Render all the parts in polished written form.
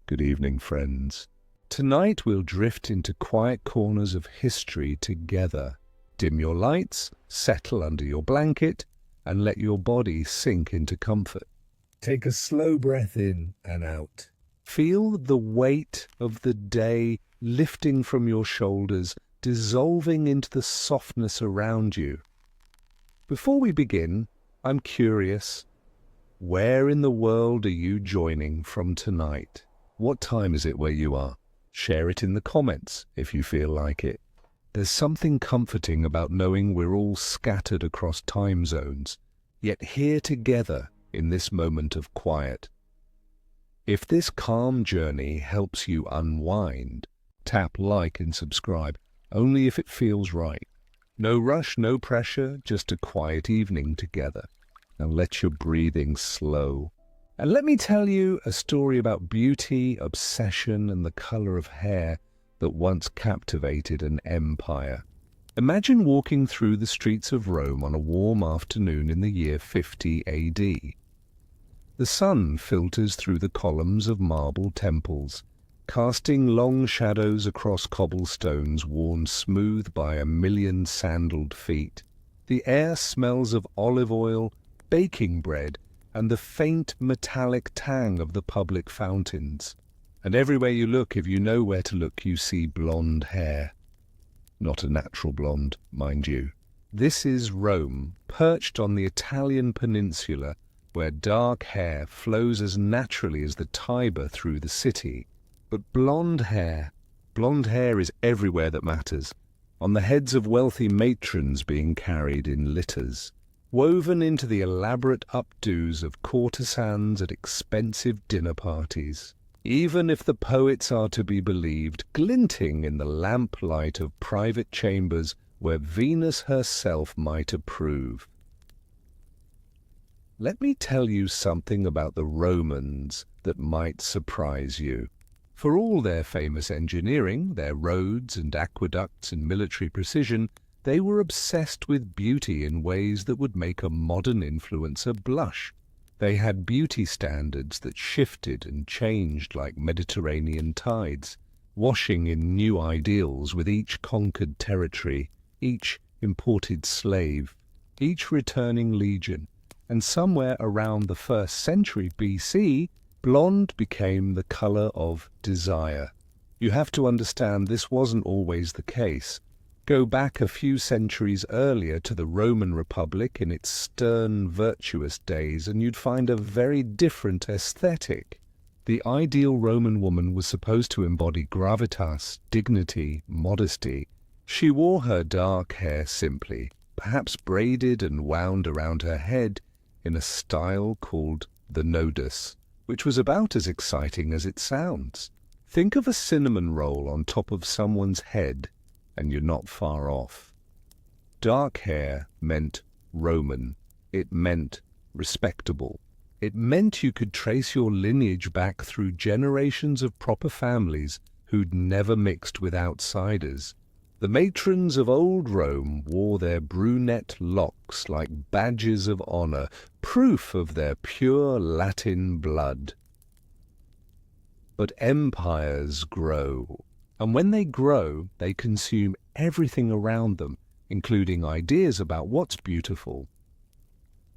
Good evening, friends. Tonight we'll drift into quiet corners of history together. Dim your lights, settle under your blanket, and let your body sink into comfort. Take a slow breath in and out. Feel the weight of the day lifting from your shoulders, dissolving into the softness around you. Before we begin, I'm curious, where in the world are you joining from tonight? What time is it where you are? Share it in the comments if you feel like it. There's something comforting about knowing we're all scattered across time zones, yet here together in this moment of quiet. If this calm journey helps you unwind, tap like and subscribe, only if it feels right. No rush, no pressure, just a quiet evening together. Now let your breathing slow. And let me tell you a story about beauty, obsession, and the color of hair that once captivated an empire. Imagine walking through the streets of Rome on a warm afternoon in the year 50 AD. The sun filters through the columns of marble temples, casting long shadows across cobblestones worn smooth by a million sandaled feet. The air smells of olive oil, baking bread, and the faint metallic tang of the public fountains. And everywhere you look, if you know where to look, you see blonde hair. Not a natural blonde, mind you. This is Rome, perched on the Italian peninsula, where dark hair flows as naturally as the Tiber through the city. But blonde hair is everywhere that matters, on the heads of wealthy matrons being carried in litters, woven into the elaborate updos of courtesans at expensive dinner parties. Even if the poets are to be believed, glinting in the lamplight of private chambers where Venus herself might approve. Let me tell you something about the Romans that might surprise you. For all their famous engineering, their roads and aqueducts and military precision, they were obsessed with beauty in ways that would make a modern influencer blush. They had beauty standards that shifted and changed like Mediterranean tides, washing in new ideals with each conquered territory, each imported slave, each returning legion. And somewhere around the 1st century BC, blonde became the color of desire. You have to understand this wasn't always the case. Go back a few centuries earlier to the Roman Republic in its stern, virtuous days, and you'd find a very different aesthetic. The ideal Roman woman was supposed to embody gravitas, dignity, modesty. She wore her dark hair simply, perhaps braided and wound around her head in a style called the nodus, which was about as exciting as it sounds. Think of a cinnamon roll on top of someone's head, and you're not far off. Dark hair meant Roman. It meant respectable. It meant you could trace your lineage back through generations of proper families who'd never mixed with outsiders. The matrons of old Rome wore their brunette locks like badges of honor, proof of their pure Latin blood. But empires grow. And when they grow, they consume everything around them, including ideas about what's beautiful.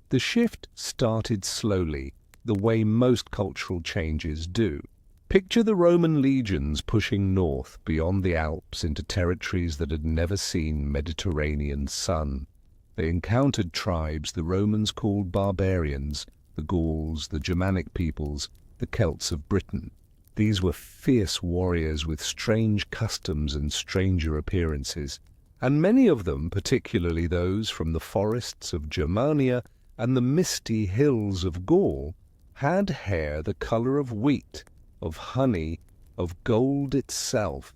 The shift started slowly, the way most cultural changes do. Picture the Roman legions pushing north beyond the Alps into territories that had never seen Mediterranean sun. They encountered tribes the Romans called barbarians, the Gauls, the Germanic peoples, the Celts of Britain. These were fierce warriors with strange customs and stranger appearances, and many of them, particularly those from the forests of Germania and the misty hills of Gaul, had hair the color of wheat, of honey, of gold itself.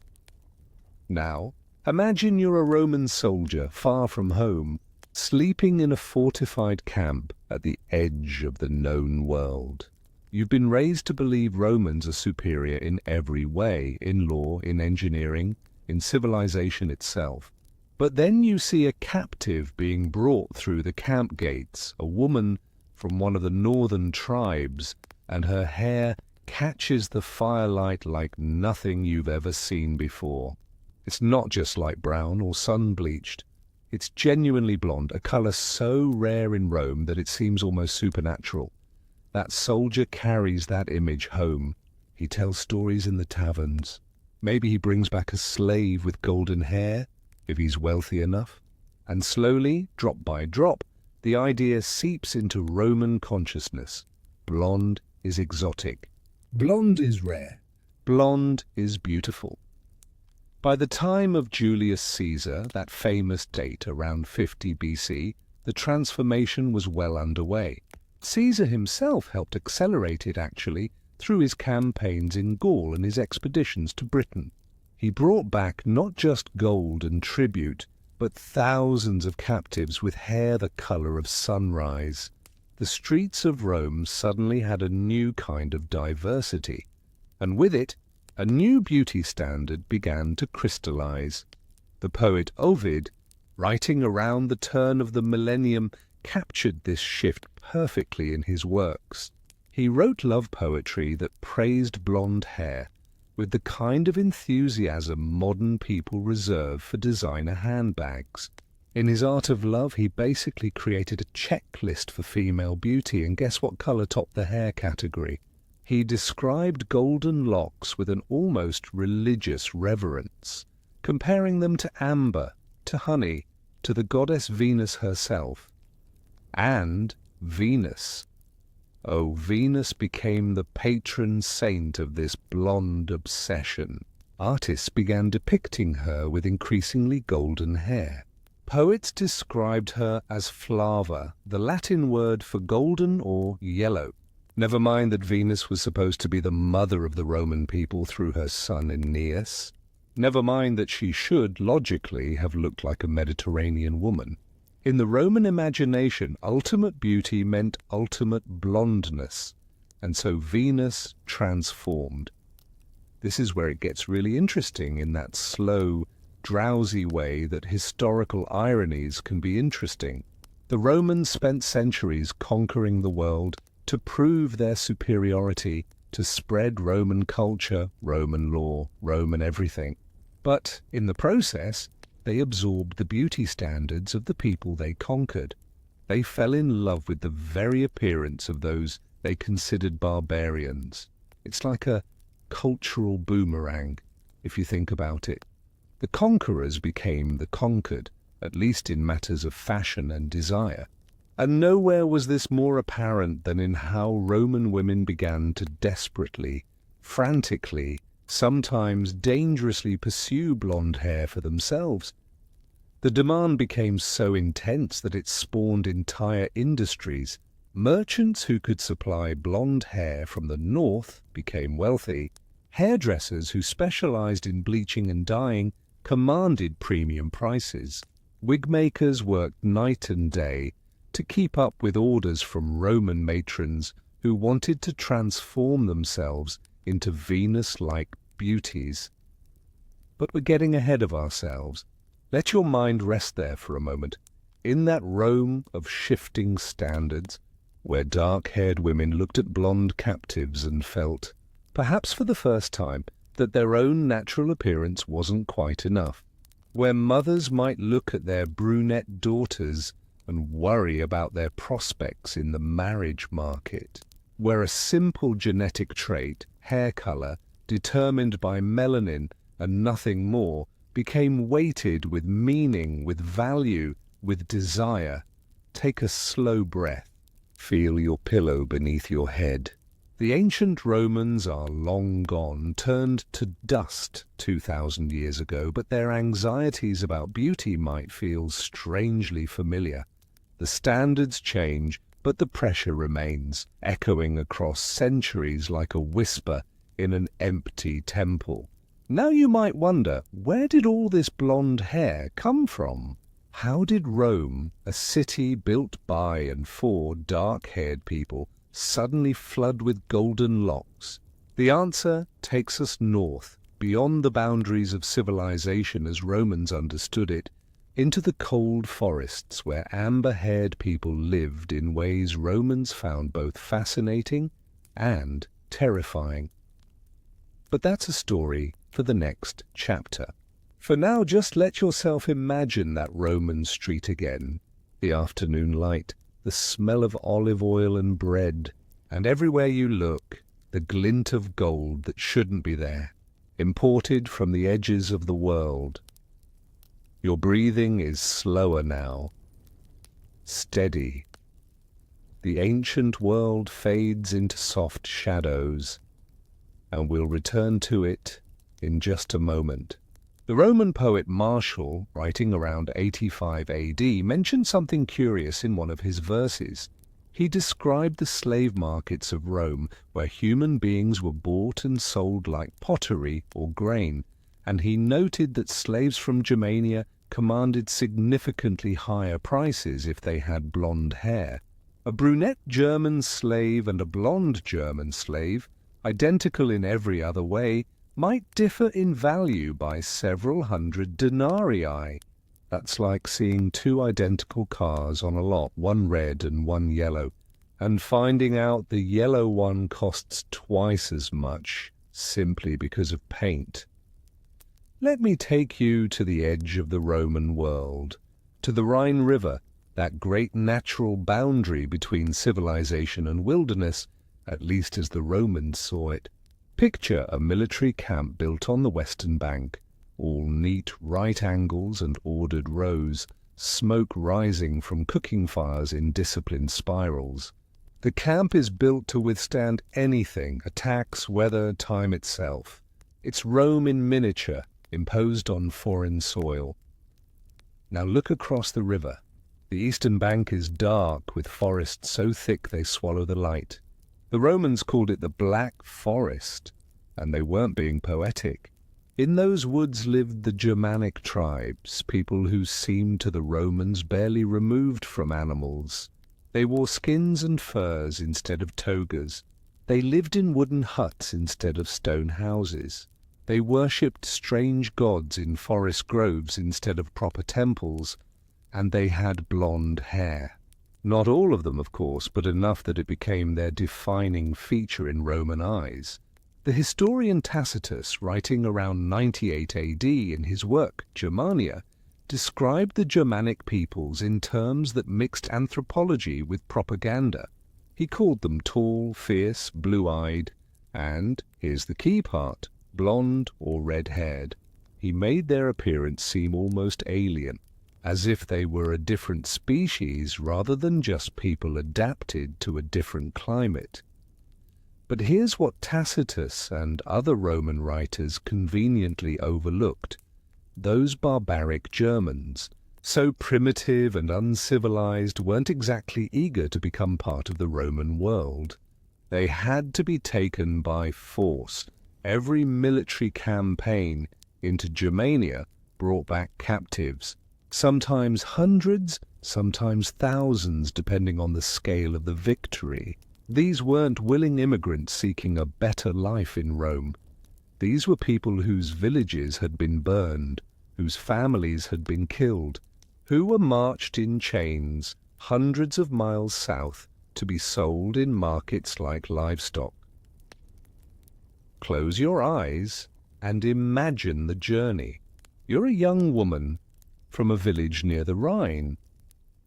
Now, imagine you're a Roman soldier far from home, sleeping in a fortified camp at the edge of the known world. You've been raised to believe Romans are superior in every way, in law, in engineering, in civilization itself. But then you see a captive being brought through the camp gates, a woman from one of the northern tribes, and her hair catches the firelight like nothing you've ever seen before. It's not just light brown or sun-bleached. It's genuinely blonde, a color so rare in Rome that it seems almost supernatural. That soldier carries that image home. He tells stories in the taverns. Maybe he brings back a slave with golden hair, if he's wealthy enough. And slowly, drop by drop, the idea seeps into Roman consciousness. Blonde is exotic. Blonde is rare. Blonde is beautiful. By the time of Julius Caesar, that famous date around 50 BC, the transformation was well underway. Caesar himself helped accelerate it, actually, through his campaigns in Gaul and his expeditions to Britain. He brought back not just gold and tribute, but thousands of captives with hair the color of sunrise. The streets of Rome suddenly had a new kind of diversity, and with it, a new beauty standard began to crystallize. The poet Ovid, writing around the turn of the millennium, captured this shift perfectly in his works. He wrote love poetry that praised blonde hair with the kind of enthusiasm modern people reserve for designer handbags. In his art of love, he basically created a checklist for female beauty, and guess what color topped the hair category? He described golden locks with an almost religious reverence, comparing them to amber, to honey, to the goddess Venus herself. And Venus. Oh, Venus became the patron saint of this blonde obsession. Artists began depicting her with increasingly golden hair. Poets described her as flava, the Latin word for golden or yellow. Never mind that Venus was supposed to be the mother of the Roman people through her son Aeneas. Never mind that she should, logically, have looked like a Mediterranean woman. In the Roman imagination, ultimate beauty meant ultimate blondness, and so Venus transformed. This is where it gets really interesting, in that slow, drowsy way that historical ironies can be interesting. The Romans spent centuries conquering the world to prove their superiority, to spread Roman culture, Roman law, Roman everything. But in the process, they absorbed the beauty standards of the people they conquered. They fell in love with the very appearance of those they considered barbarians. It's like a cultural boomerang, if you think about it. The conquerors became the conquered, at least in matters of fashion and desire. And nowhere was this more apparent than in how Roman women began to desperately, frantically, sometimes dangerously pursue blonde hair for themselves. The demand became so intense that it spawned entire industries. Merchants who could supply blonde hair from the north became wealthy. Hairdressers who specialized in bleaching and dyeing commanded premium prices. Wig makers worked night and day to keep up with orders from Roman matrons who wanted to transform themselves into Venus-like beauties. But we're getting ahead of ourselves. Let your mind rest there for a moment, in that Rome of shifting standards, where dark-haired women looked at blonde captives and felt, perhaps for the first time, that their own natural appearance wasn't quite enough, where mothers might look at their brunette daughters and worry about their prospects in the marriage market, where a simple genetic trait, hair color, determined by melanin and nothing more, became weighted with meaning, with value, with desire. Take a slow breath. Feel your pillow beneath your head. The ancient Romans are long gone, turned to dust 2,000 years ago, but their anxieties about beauty might feel strangely familiar. The standards change, but the pressure remains, echoing across centuries like a whisper in an empty temple. Now you might wonder, where did all this blonde hair come from? How did Rome, a city built by and for dark-haired people, suddenly flood with golden locks? The answer takes us north, beyond the boundaries of civilization as Romans understood it, into the cold forests where amber-haired people lived in ways Romans found both fascinating and terrifying. But that's a story for the next chapter. For now, just let yourself imagine that Roman street again, the afternoon light, the smell of olive oil and bread, and everywhere you look, the glint of gold that shouldn't be there, imported from the edges of the world. Your breathing is slower now, steady. The ancient world fades into soft shadows, and we'll return to it in just a moment. The Roman poet Martial, writing around 85 AD, mentioned something curious in one of his verses. He described the slave markets of Rome, where human beings were bought and sold like pottery or grain, and he noted that slaves from Germania commanded significantly higher prices if they had blonde hair. A brunette German slave and a blonde German slave, identical in every other way, might differ in value by several hundred denarii. That's like seeing two identical cars on a lot, one red and one yellow, and finding out the yellow one costs twice as much simply because of paint. Let me take you to the edge of the Roman world, to the Rhine River, that great natural boundary between civilization and wilderness, at least as the Romans saw it. Picture a military camp built on the western bank, all neat right angles and ordered rows, smoke rising from cooking fires in disciplined spirals. The camp is built to withstand anything, attacks, weather, time itself. It's Rome in miniature, imposed on foreign soil. Now look across the river. The eastern bank is dark, with forests so thick they swallow the light. The Romans called it the Black Forest, and they weren't being poetic. In those woods lived the Germanic tribes, people who seemed to the Romans barely removed from animals. They wore skins and furs instead of togas. They lived in wooden huts instead of stone houses. They worshipped strange gods in forest groves instead of proper temples, and they had blonde hair. Not all of them, of course, but enough that it became their defining feature in Roman eyes. The historian Tacitus, writing around 98 AD in his work Germania, described the Germanic peoples in terms that mixed anthropology with propaganda. He called them tall, fierce, blue-eyed, and, here's the key part, blonde or red-haired. He made their appearance seem almost alien, as if they were a different species rather than just people adapted to a different climate. But here's what Tacitus and other Roman writers conveniently overlooked. Those barbaric Germans, so primitive and uncivilized, weren't exactly eager to become part of the Roman world. They had to be taken by force. Every military campaign into Germania brought back captives, sometimes hundreds, sometimes thousands, depending on the scale of the victory. These weren't willing immigrants seeking a better life in Rome. These were people whose villages had been burned, whose families had been killed, who were marched in chains hundreds of miles south to be sold in markets like livestock. Close your eyes and imagine the journey. You're a young woman from a village near the Rhine.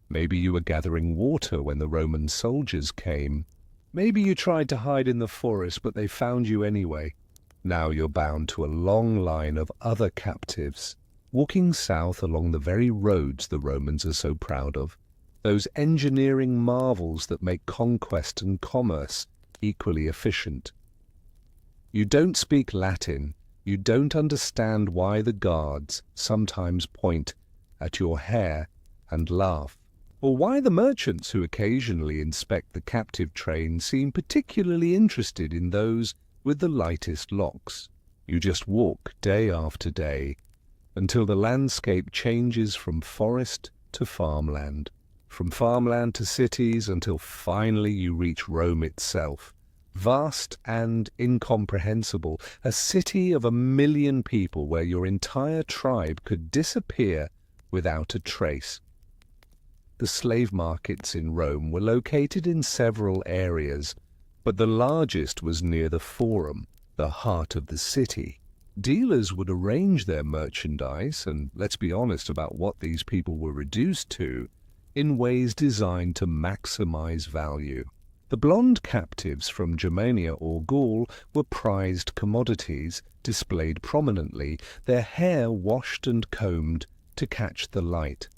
Maybe you were gathering water when the Roman soldiers came. Maybe you tried to hide in the forest, but they found you anyway. Now you're bound to a long line of other captives, walking south along the very roads the Romans are so proud of, those engineering marvels that make conquest and commerce equally efficient. You don't speak Latin. You don't understand why the guards sometimes point at your hair and laugh, or why the merchants who occasionally inspect the captive train seem particularly interested in those with the lightest locks. You just walk day after day until the landscape changes from forest to farmland, from farmland to cities, until finally you reach Rome itself. Vast and incomprehensible, a city of 1 million people where your entire tribe could disappear without a trace. The slave markets in Rome were located in several areas, but the largest was near the Forum, the heart of the city. Dealers would arrange their merchandise, and let's be honest about what these people were reduced to, in ways designed to maximize value. The blonde captives from Germania or Gaul were prized commodities, displayed prominently, their hair washed and combed to catch the light.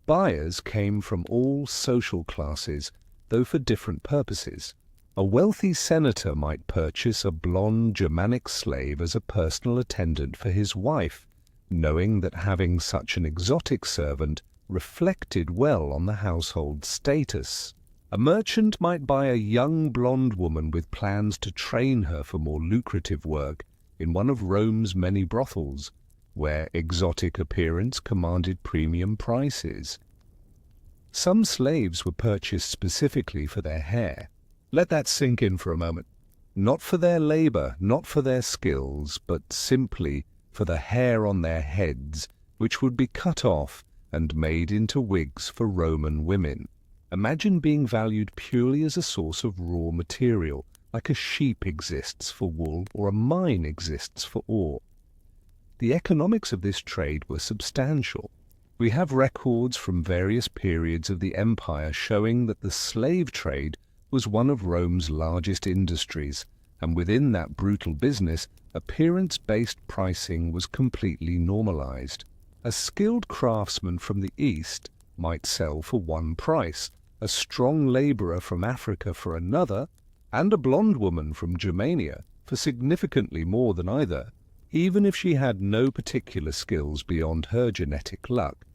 Buyers came from all social classes, though for different purposes. A wealthy senator might purchase a blonde Germanic slave as a personal attendant for his wife, knowing that having such an exotic servant reflected well on the household status. A merchant might buy a young blonde woman with plans to train her for more lucrative work in one of Rome's many brothels, where exotic appearance commanded premium prices. Some slaves were purchased specifically for their hair. Let that sink in for a moment. Not for their labor, not for their skills, but simply for the hair on their heads, which would be cut off and made into wigs for Roman women. Imagine being valued purely as a source of raw material, like a sheep exists for wool or a mine exists for ore. The economics of this trade were substantial. We have records from various periods of the empire showing that the slave trade was one of Rome's largest industries, and within that brutal business, appearance-based pricing was completely normalized. A skilled craftsman from the East might sell for one price, a strong laborer from Africa for another, and a blonde woman from Germania for significantly more than either, even if she had no particular skills beyond her genetic luck.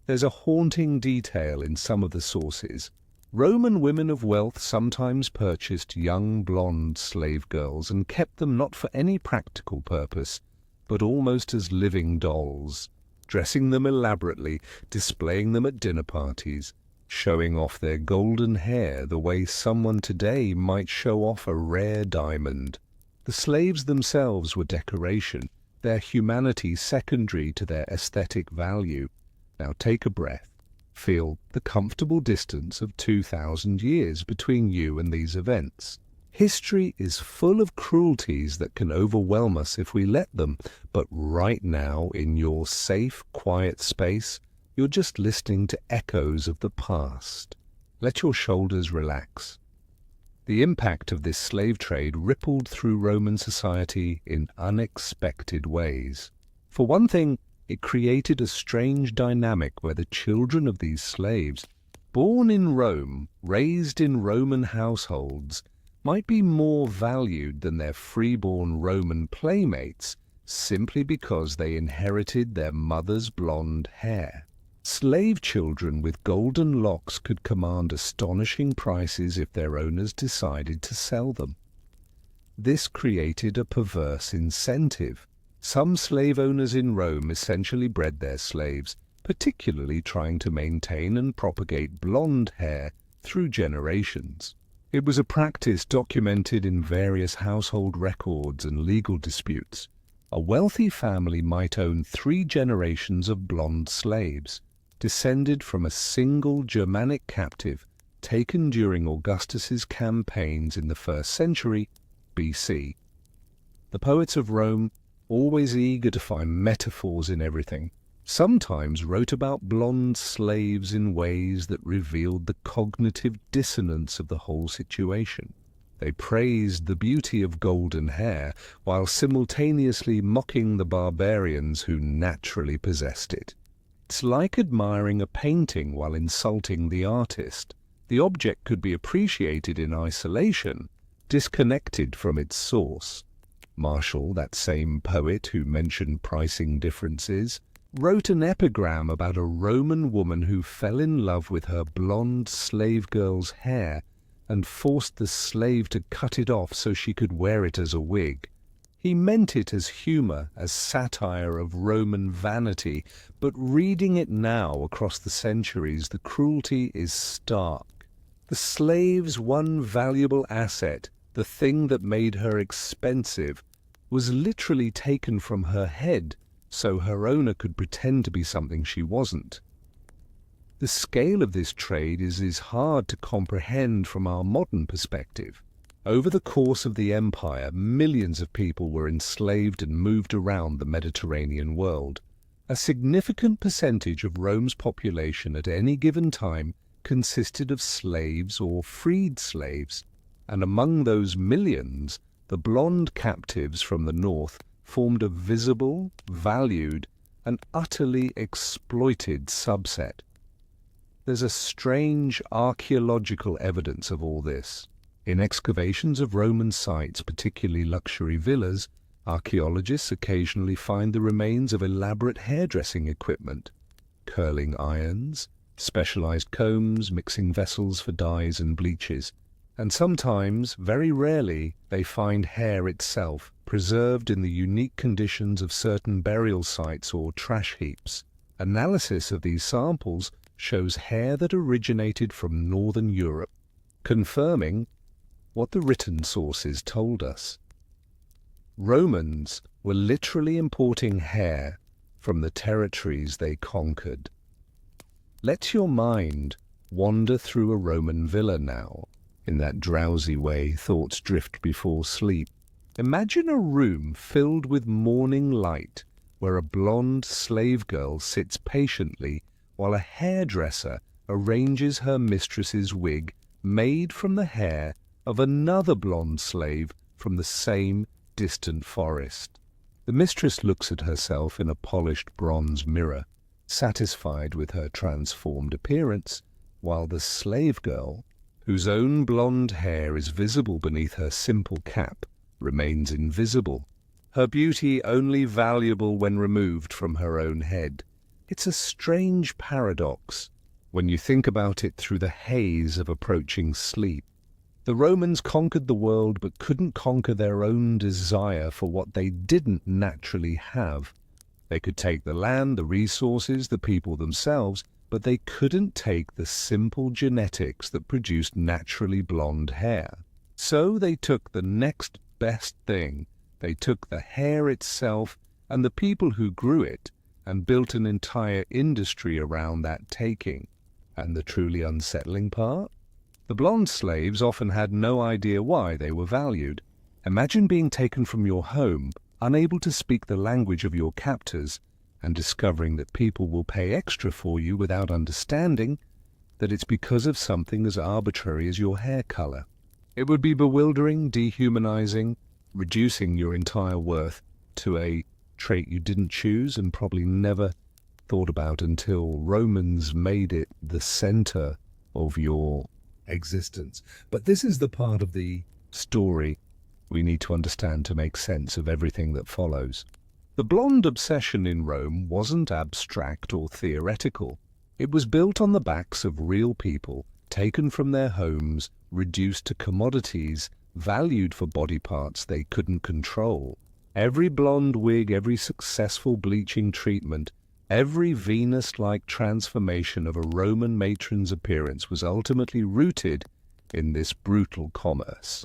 There's a haunting detail in some of the sources. Roman women of wealth sometimes purchased young blonde slave girls and kept them not for any practical purpose, but almost as living dolls, dressing them elaborately, displaying them at dinner parties, showing off their golden hair the way someone today might show off a rare diamond. The slaves themselves were decoration, their humanity secondary to their aesthetic value. Now take a breath. Feel the comfortable distance of 2,000 years between you and these events. History is full of cruelties that can overwhelm us if we let them, but right now, in your safe, quiet space, you're just listening to echoes of the past. Let your shoulders relax. The impact of this slave trade rippled through Roman society in unexpected ways. For one thing, it created a strange dynamic where the children of these slaves, born in Rome, raised in Roman households, might be more valued than their freeborn Roman playmates simply because they inherited their mother's blonde hair. Slave children with golden locks could command astonishing prices if their owners decided to sell them. This created a perverse incentive. Some slave owners in Rome essentially bred their slaves, particularly trying to maintain and propagate blonde hair through generations. It was a practice documented in various household records and legal disputes. A wealthy family might own 3 generations of blonde slaves, descended from a single Germanic captive taken during Augustus's campaigns in the 1st century BC. The poets of Rome, always eager to find metaphors in everything, sometimes wrote about blonde slaves in ways that revealed the cognitive dissonance of the whole situation. They praised the beauty of golden hair while simultaneously mocking the barbarians who naturally possessed it. It's like admiring a painting while insulting the artist. The object could be appreciated in isolation, disconnected from its source. Martial, that same poet who mentioned pricing differences, wrote an epigram about a Roman woman who fell in love with her blonde slave girl's hair and forced the slave to cut it off so she could wear it as a wig. He meant it as humor, as satire of Roman vanity, but reading it now across the centuries, the cruelty is stark. The slave's one valuable asset, the thing that made her expensive, was literally taken from her head so her owner could pretend to be something she wasn't. The scale of this trade is hard to comprehend from our modern perspective. Over the course of the empire, millions of people were enslaved and moved around the Mediterranean world. A significant percentage of Rome's population at any given time consisted of slaves or freed slaves, and among those millions, the blonde captives from the north formed a visible, valued, and utterly exploited subset. There's a strange archaeological evidence of all this. In excavations of Roman sites, particularly luxury villas, archaeologists occasionally find the remains of elaborate hairdressing equipment, curling irons, specialized combs, mixing vessels for dyes and bleaches, and sometimes, very rarely, they find hair itself, preserved in the unique conditions of certain burial sites or trash heaps. Analysis of these samples shows hair that originated from northern Europe, confirming what the written sources told us. Romans were literally importing hair from the territories they conquered. Let your mind wander through a Roman villa now. In that drowsy way thoughts drift before sleep. Imagine a room filled with morning light where a blonde slave girl sits patiently while a hairdresser arranges her mistress's wig made from the hair of another blonde slave from the same distant forest. The mistress looks at herself in a polished bronze mirror, satisfied with her transformed appearance, while the slave girl, whose own blonde hair is visible beneath her simple cap, remains invisible, her beauty only valuable when removed from her own head. It's a strange paradox when you think about it through the haze of approaching sleep. The Romans conquered the world but couldn't conquer their own desire for what they didn't naturally have. They could take the land, the resources, the people themselves, but they couldn't take the simple genetics that produced naturally blonde hair. So they took the next best thing. They took the hair itself and the people who grew it and built an entire industry around that taking. And the truly unsettling part? The blonde slaves often had no idea why they were valued. Imagine being taken from your home, unable to speak the language of your captors, and discovering that people will pay extra for you without understanding that it's because of something as arbitrary as your hair color. It would be bewildering, dehumanizing, reducing your entire worth to a trait you didn't choose and probably never thought about until Romans made it the center of your existence. But this is the part of the story we need to understand to make sense of everything that follows. The blonde obsession in Rome wasn't abstract or theoretical. It was built on the backs of real people, taken from their homes, reduced to commodities, valued for body parts they couldn't control. Every blonde wig, every successful bleaching treatment, every Venus-like transformation of a Roman matron's appearance was ultimately rooted in this brutal commerce.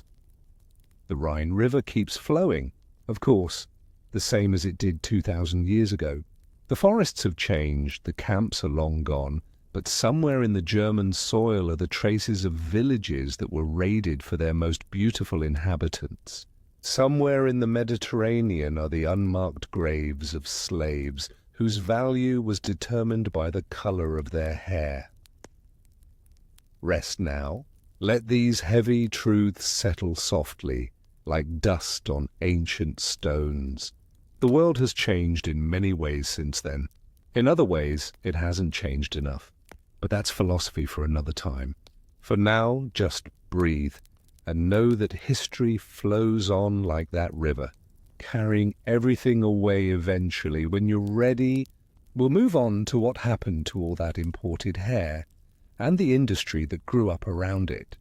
The Rhine River keeps flowing, of course, the same as it did 2,000 years ago. The forests have changed, the camps are long gone, but somewhere in the German soil are the traces of villages that were raided for their most beautiful inhabitants. Somewhere in the Mediterranean are the unmarked graves of slaves whose value was determined by the color of their hair. Rest now. Let these heavy truths settle softly, like dust on ancient stones. The world has changed in many ways since then. In other ways, it hasn't changed enough. But that's philosophy for another time. For now, just breathe and know that history flows on like that river, carrying everything away eventually. When you're ready, we'll move on to what happened to all that imported hair and the industry that grew up around it.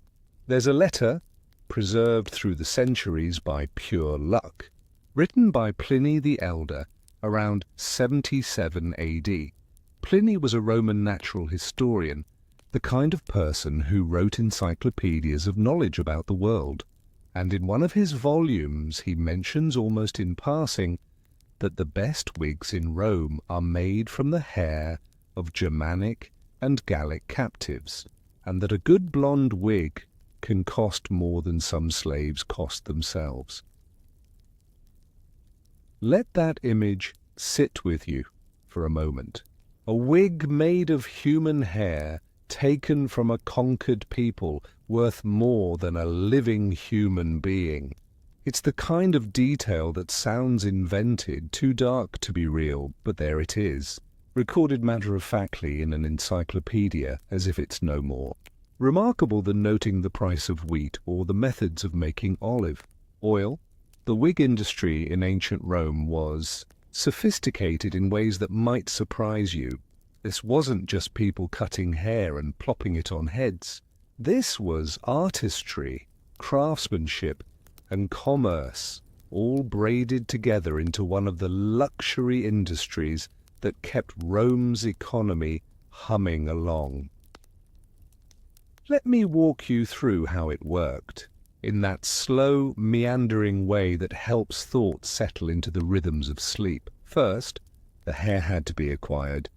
There's a letter, preserved through the centuries by pure luck, written by Pliny the Elder around 77 AD. Pliny was a Roman natural historian, the kind of person who wrote encyclopedias of knowledge about the world, and in one of his volumes he mentions almost in passing that the best wigs in Rome are made from the hair of Germanic and Gallic captives, and that a good blonde wig can cost more than some slaves cost themselves. Let that image sit with you for a moment. A wig made of human hair, taken from a conquered people, worth more than a living human being. It's the kind of detail that sounds invented, too dark to be real, but there it is, recorded matter-of-factly in an encyclopedia as if it's no more. Remarkable than noting the price of wheat or the methods of making olive oil. The wig industry in ancient Rome was sophisticated in ways that might surprise you. This wasn't just people cutting hair and plopping it on heads. This was artistry, craftsmanship, and commerce, all braided together into one of the luxury industries that kept Rome's economy humming along. Let me walk you through how it worked, in that slow, meandering way that helps thought settle into the rhythms of sleep. First, the hair had to be acquired.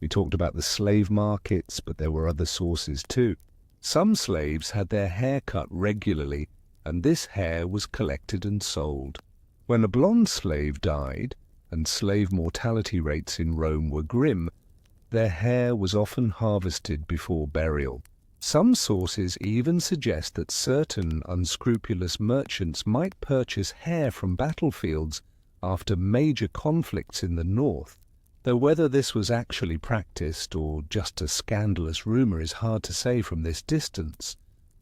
We talked about the slave markets, but there were other sources too. Some slaves had their hair cut regularly, and this hair was collected and sold. When a blonde slave died, and slave mortality rates in Rome were grim, their hair was often harvested before burial. Some sources even suggest that certain unscrupulous merchants might purchase hair from battlefields after major conflicts in the north, though whether this was actually practiced or just a scandalous rumor is hard to say from this distance.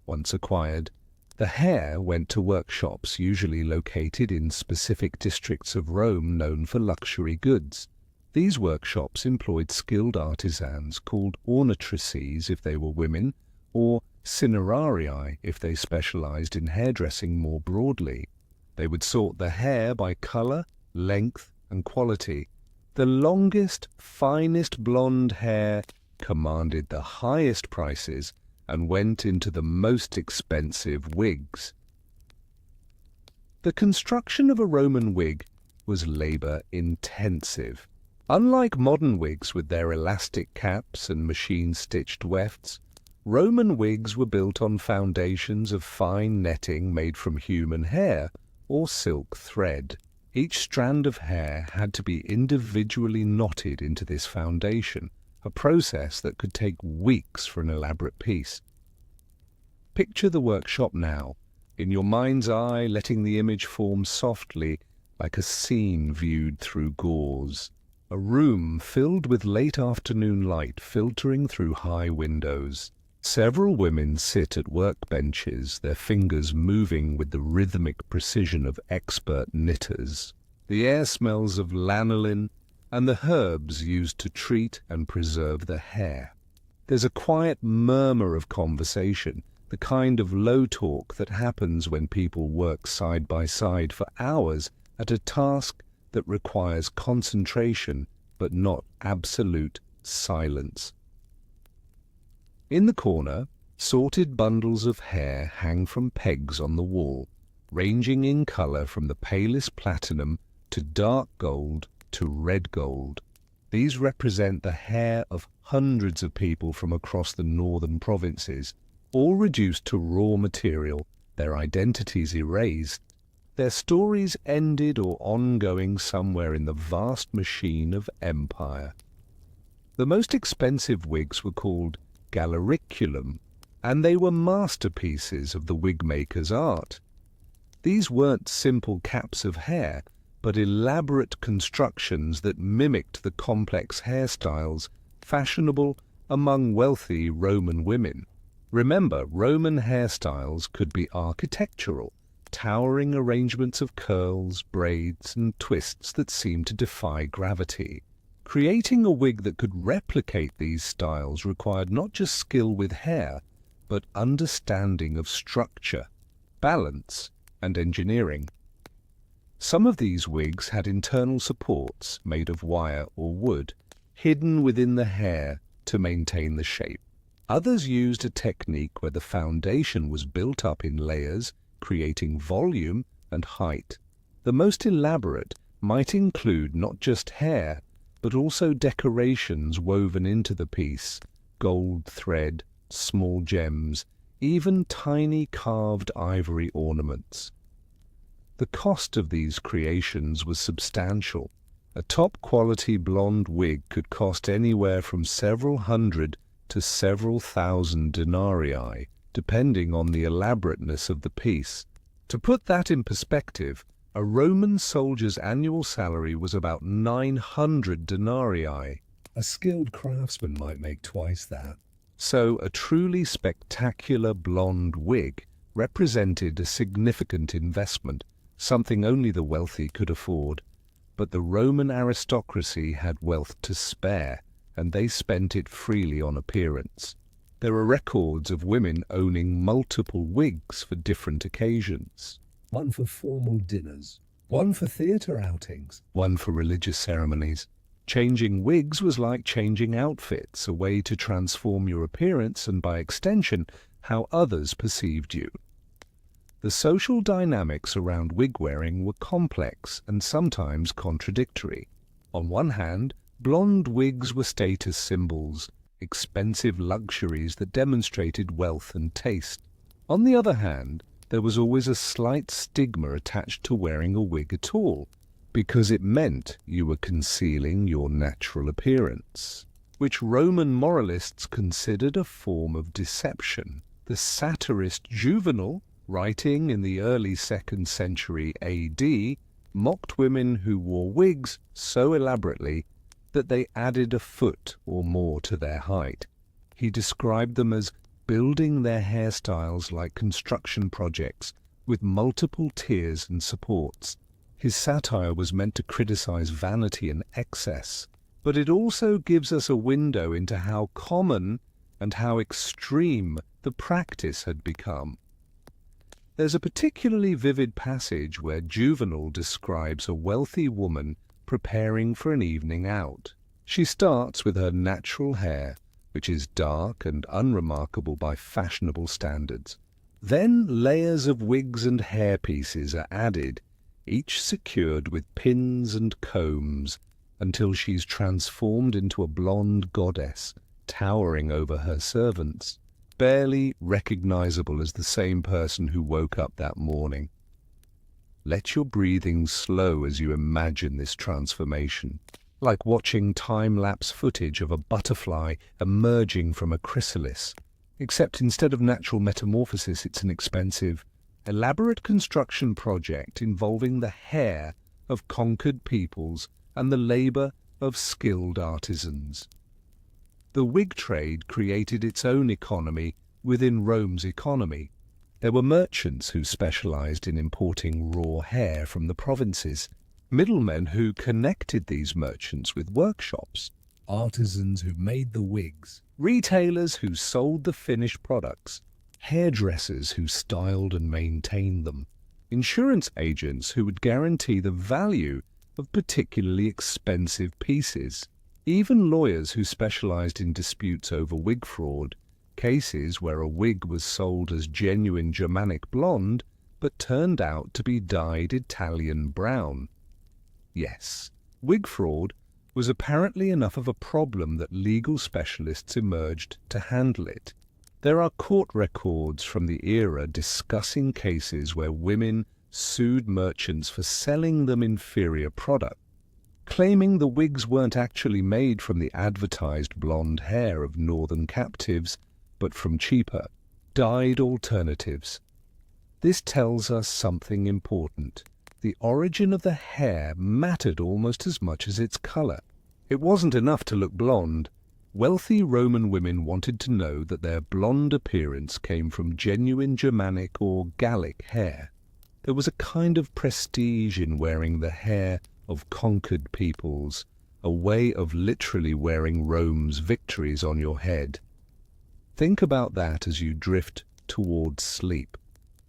Once acquired, the hair went to workshops usually located in specific districts of Rome known for luxury goods. These workshops employed skilled artisans called ornatrices if they were women, or cinerarii if they specialized in hairdressing more broadly. They would sort the hair by color, length, and quality. The longest, finest blonde hair commanded the highest prices and went into the most expensive wigs. The construction of a Roman wig was labor-intensive. Unlike modern wigs with their elastic caps and machine-stitched wefts, Roman wigs were built on foundations of fine netting made from human hair or silk thread. Each strand of hair had to be individually knotted into this foundation, a process that could take weeks for an elaborate piece. Picture the workshop now, in your mind's eye letting the image form softly like a scene viewed through gauze. A room filled with late afternoon light filtering through high windows. Several women sit at workbenches, their fingers moving with the rhythmic precision of expert knitters. The air smells of lanolin and the herbs used to treat and preserve the hair. There's a quiet murmur of conversation, the kind of low talk that happens when people work side by side for hours at a task that requires concentration but not absolute silence. In the corner, sorted bundles of hair hang from pegs on the wall, ranging in color from the palest platinum to dark gold to red gold. These represent the hair of hundreds of people from across the northern provinces, all reduced to raw material, their identities erased, their stories ended or ongoing somewhere in the vast machine of empire. The most expensive wigs were called galericulum, and they were masterpieces of the wig-maker's art. These weren't simple caps of hair, but elaborate constructions that mimicked the complex hairstyles fashionable among wealthy Roman women. Remember, Roman hairstyles could be architectural, towering arrangements of curls, braids, and twists that seemed to defy gravity. Creating a wig that could replicate these styles required not just skill with hair, but understanding of structure, balance, and engineering. Some of these wigs had internal supports made of wire or wood, hidden within the hair to maintain the shape. Others used a technique where the foundation was built up in layers, creating volume and height. The most elaborate might include not just hair, but also decorations woven into the piece, gold thread, small gems, even tiny carved ivory ornaments. The cost of these creations was substantial. A top-quality blonde wig could cost anywhere from several hundred to several thousand denarii, depending on the elaborateness of the piece. To put that in perspective, a Roman soldier's annual salary was about 900 denarii. A skilled craftsman might make twice that. So a truly spectacular blonde wig represented a significant investment, something only the wealthy could afford. But the Roman aristocracy had wealth to spare, and they spent it freely on appearance. There are records of women owning multiple wigs for different occasions. One for formal dinners, one for theatre outings, one for religious ceremonies. Changing wigs was like changing outfits, a way to transform your appearance and, by extension, how others perceived you. The social dynamics around wig wearing were complex and sometimes contradictory. On one hand, blonde wigs were status symbols, expensive luxuries that demonstrated wealth and taste. On the other hand, there was always a slight stigma attached to wearing a wig at all, because it meant you were concealing your natural appearance, which Roman moralists considered a form of deception. The satirist Juvenal, writing in the early 2nd century AD, mocked women who wore wigs so elaborately that they added a foot or more to their height. He described them as building their hairstyles like construction projects with multiple tiers and supports. His satire was meant to criticize vanity and excess, but it also gives us a window into how common and how extreme the practice had become. There's a particularly vivid passage where Juvenal describes a wealthy woman preparing for an evening out. She starts with her natural hair, which is dark and unremarkable by fashionable standards. Then layers of wigs and hairpieces are added, each secured with pins and combs, until she's transformed into a blonde goddess, towering over her servants, barely recognizable as the same person who woke up that morning. Let your breathing slow as you imagine this transformation, like watching time-lapse footage of a butterfly emerging from a chrysalis, except instead of natural metamorphosis, it's an expensive, elaborate construction project involving the hair of conquered peoples and the labor of skilled artisans. The wig trade created its own economy within Rome's economy. There were merchants who specialized in importing raw hair from the provinces, middlemen who connected these merchants with workshops, artisans who made the wigs, retailers who sold the finished products, hairdressers who styled and maintained them, insurance agents who would guarantee the value of particularly expensive pieces, even lawyers who specialized in disputes over wig fraud, cases where a wig was sold as genuine Germanic blonde but turned out to be dyed Italian brown. Yes, wig fraud was apparently enough of a problem that legal specialists emerged to handle it. There are court records from the era discussing cases where women sued merchants for selling them inferior product, claiming the wigs weren't actually made from the advertised blonde hair of northern captives, but from cheaper, dyed alternatives. This tells us something important. The origin of the hair mattered almost as much as its color. It wasn't enough to look blonde. Wealthy Roman women wanted to know that their blonde appearance came from genuine Germanic or Gallic hair. There was a kind of prestige in wearing the hair of conquered peoples, a way of literally wearing Rome's victories on your head. Think about that as you drift towards sleep.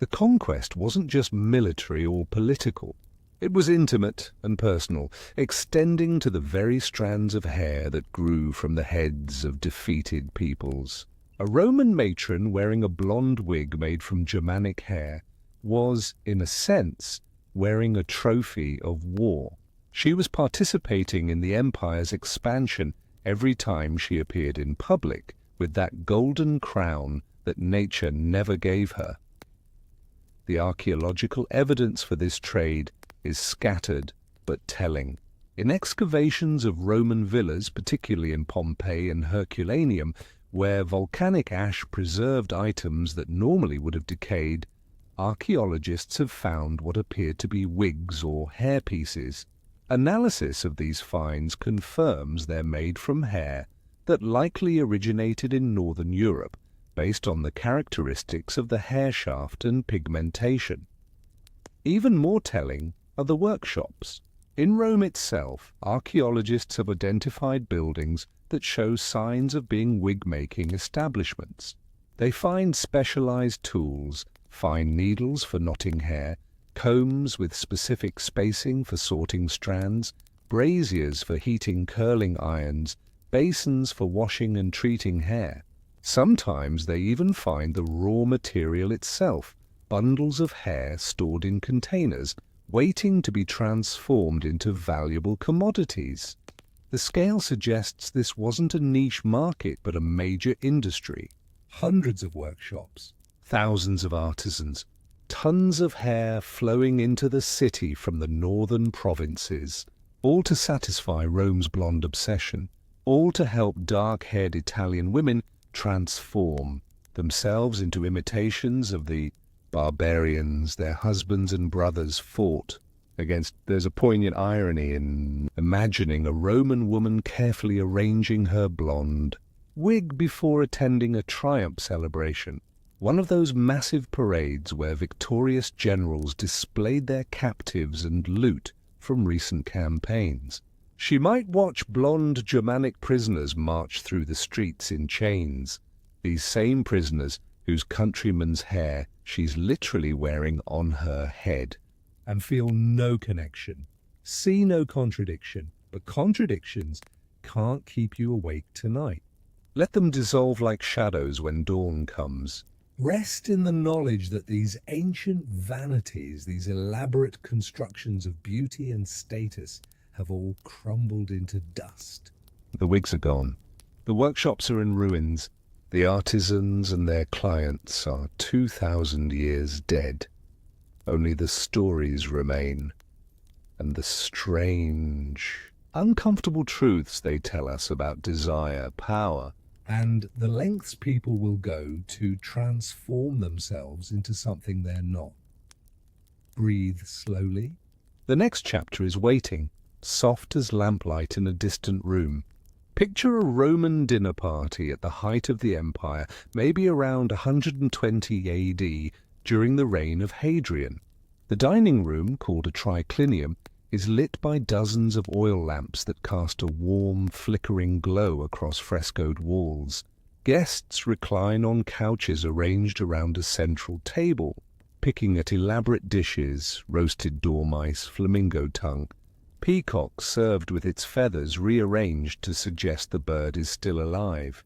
The conquest wasn't just military or political. It was intimate and personal, extending to the very strands of hair that grew from the heads of defeated peoples. A Roman matron wearing a blonde wig made from Germanic hair was, in a sense, wearing a trophy of war. She was participating in the empire's expansion every time she appeared in public, with that golden crown that nature never gave her. The archaeological evidence for this trade is scattered but telling. In excavations of Roman villas, particularly in Pompeii and Herculaneum, where volcanic ash preserved items that normally would have decayed, archaeologists have found what appear to be wigs or hairpieces. Analysis of these finds confirms they're made from hair that likely originated in northern Europe, based on the characteristics of the hair shaft and pigmentation. Even more telling are the workshops. In Rome itself, archaeologists have identified buildings that show signs of being wig-making establishments. They find specialized tools, fine needles for knotting hair, combs with specific spacing for sorting strands, braziers for heating curling irons, basins for washing and treating hair. Sometimes they even find the raw material itself, bundles of hair stored in containers, waiting to be transformed into valuable commodities. The scale suggests this wasn't a niche market but a major industry. Hundreds of workshops, thousands of artisans, tons of hair flowing into the city from the northern provinces, all to satisfy Rome's blonde obsession, all to help dark-haired Italian women transform themselves into imitations of the barbarians their husbands and brothers fought against. There's a poignant irony in imagining a Roman woman carefully arranging her blonde wig before attending a triumph celebration, one of those massive parades where victorious generals displayed their captives and loot from recent campaigns. She might watch blonde Germanic prisoners march through the streets in chains, these same prisoners whose countrymen's hair she's literally wearing on her head, and feel no connection, see no contradiction, but contradictions can't keep you awake tonight. Let them dissolve like shadows when dawn comes. Rest in the knowledge that these ancient vanities, these elaborate constructions of beauty and status, have all crumbled into dust. The wigs are gone. The workshops are in ruins. The artisans and their clients are 2,000 years dead. Only the stories remain, and the strange, uncomfortable truths they tell us about desire, power, and the lengths people will go to transform themselves into something they're not. Breathe slowly. The next chapter is waiting, soft as lamplight in a distant room. Picture a Roman dinner party at the height of the empire, maybe around 120 AD, during the reign of Hadrian. The dining room, called a triclinium, is lit by dozens of oil lamps that cast a warm, flickering glow across frescoed walls. Guests recline on couches arranged around a central table, picking at elaborate dishes, roasted dormice, flamingo tongue. Peacock served with its feathers rearranged to suggest the bird is still alive.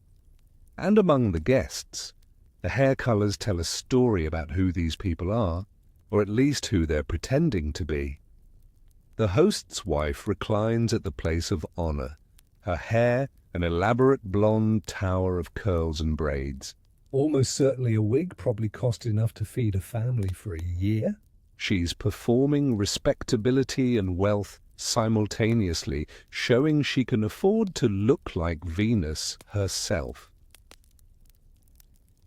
And among the guests, the hair colors tell a story about who these people are, or at least who they're pretending to be. The host's wife reclines at the place of honor, her hair an elaborate blonde tower of curls and braids. Almost certainly a wig, probably cost enough to feed a family for a year. She's performing respectability and wealth simultaneously, showing she can afford to look like Venus herself.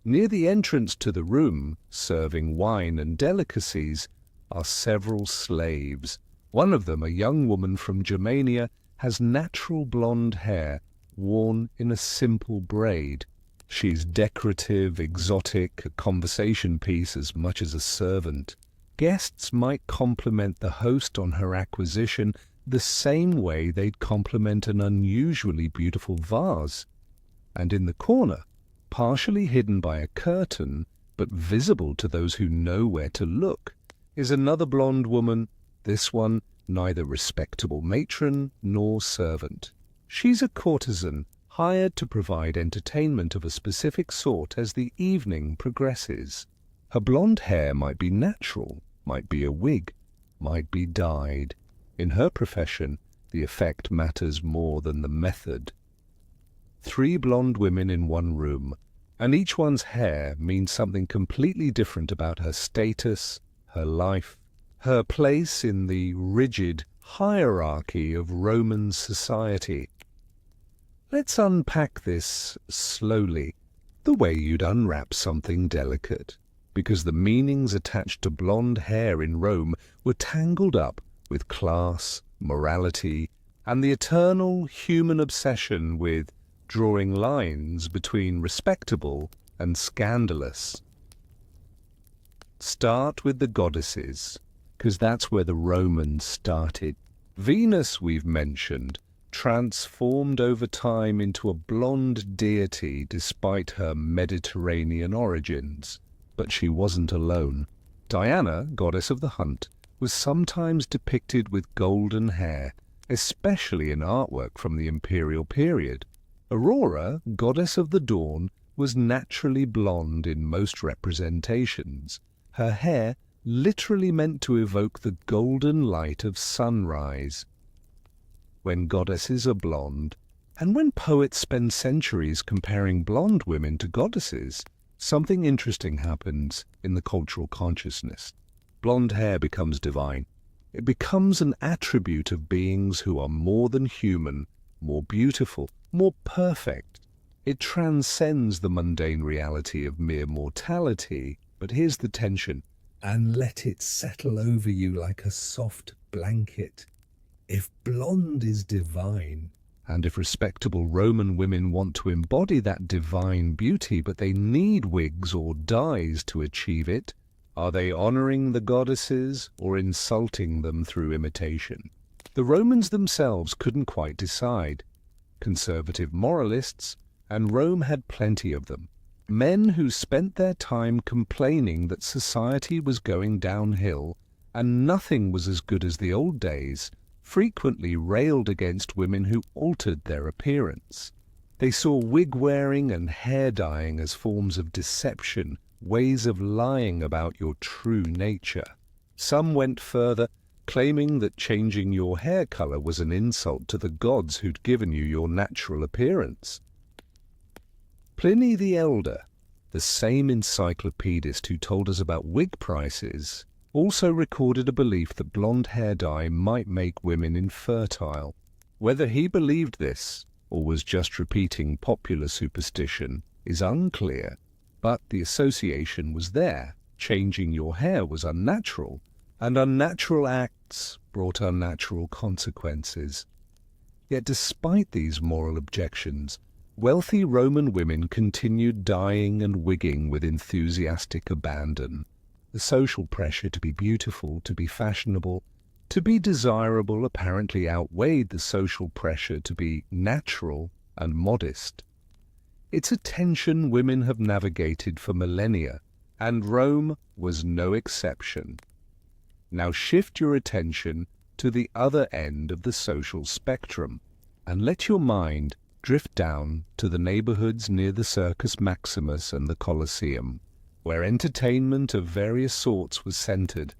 Near the entrance to the room, serving wine and delicacies, are several slaves. One of them, a young woman from Germania, has natural blonde hair worn in a simple braid. She's decorative, exotic, a conversation piece as much as a servant. Guests might compliment the host on her acquisition the same way they'd compliment an unusually beautiful vase. And in the corner, partially hidden by a curtain, but visible to those who know where to look, is another blonde woman, this one neither respectable matron nor servant. She's a courtesan, hired to provide entertainment of a specific sort as the evening progresses. Her blonde hair might be natural, might be a wig, might be dyed. In her profession, the effect matters more than the method. 3 blonde women in one room, and each one's hair means something completely different about her status, her life, her place in the rigid hierarchy of Roman society. Let's unpack this slowly, the way you'd unwrap something delicate, because the meanings attached to blonde hair in Rome were tangled up with class, morality, and the eternal human obsession with drawing lines between respectable and scandalous. Start with the goddesses, because that's where the Romans started. Venus, we've mentioned, transformed over time into a blonde deity despite her Mediterranean origins. But she wasn't alone. Diana, goddess of the hunt, was sometimes depicted with golden hair, especially in artwork from the imperial period. Aurora, goddess of the dawn, was naturally blonde in most representations. Her hair literally meant to evoke the golden light of sunrise. When goddesses are blonde, and when poets spend centuries comparing blonde women to goddesses, something interesting happens in the cultural consciousness. Blonde hair becomes divine. It becomes an attribute of beings who are more than human, more beautiful, more perfect. It transcends the mundane reality of mere mortality. But here's the tension. And let it settle over you like a soft blanket. If blonde is divine, and if respectable Roman women want to embody that divine beauty, but they need wigs or dyes to achieve it, are they honoring the goddesses or insulting them through imitation? The Romans themselves couldn't quite decide. Conservative moralists, and Rome had plenty of them, men who spent their time complaining that society was going downhill and nothing was as good as the old days, frequently railed against women who altered their appearance. They saw wig-wearing and hair-dyeing as forms of deception, ways of lying about your true nature. Some went further, claiming that changing your hair color was an insult to the gods who'd given you your natural appearance. Pliny the Elder, the same encyclopedist who told us about wig prices, also recorded a belief that blonde hair dye might make women infertile. Whether he believed this, or was just repeating popular superstition, is unclear, but the association was there. Changing your hair was unnatural, and unnatural acts brought unnatural consequences. Yet despite these moral objections, wealthy Roman women continued dyeing and wigging with enthusiastic abandon. The social pressure to be beautiful, to be fashionable, to be desirable apparently outweighed the social pressure to be natural and modest. It's a tension women have navigated for millennia, and Rome was no exception. Now shift your attention to the other end of the social spectrum, and let your mind drift down to the neighborhoods near the Circus Maximus and the Colosseum, where entertainment of various sorts was centered.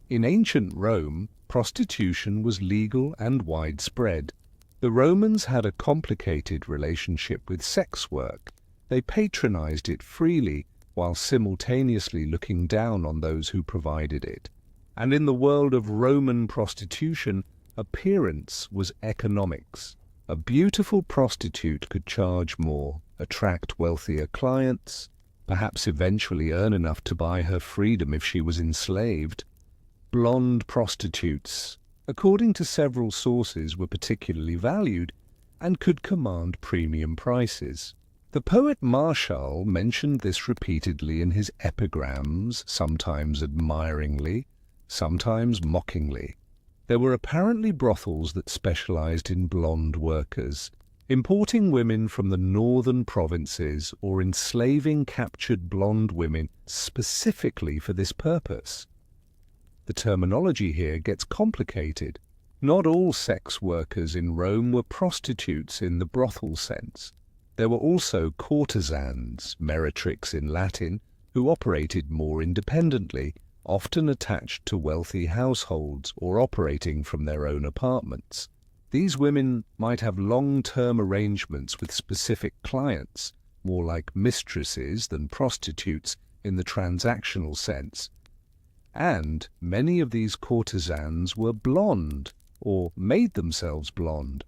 In ancient Rome, prostitution was legal and widespread. The Romans had a complicated relationship with sex work. They patronized it freely, while simultaneously looking down on those who provided it. And in the world of Roman prostitution, appearance was economics. A beautiful prostitute could charge more, attract wealthier clients, perhaps eventually earn enough to buy her freedom if she was enslaved. Blonde prostitutes, according to several sources, were particularly valued and could command premium prices. The poet Martial mentioned this repeatedly in his epigrams, sometimes admiringly, sometimes mockingly. There were apparently brothels that specialized in blonde workers, importing women from the northern provinces or enslaving captured blonde women specifically for this purpose. The terminology here gets complicated. Not all sex workers in Rome were prostitutes in the brothel sense. There were also courtesans, meretrix in Latin, who operated more independently, often attached to wealthy households or operating from their own apartments. These women might have long-term arrangements with specific clients, more like mistresses than prostitutes in the transactional sense. And many of these courtesans were blonde, or made themselves blonde.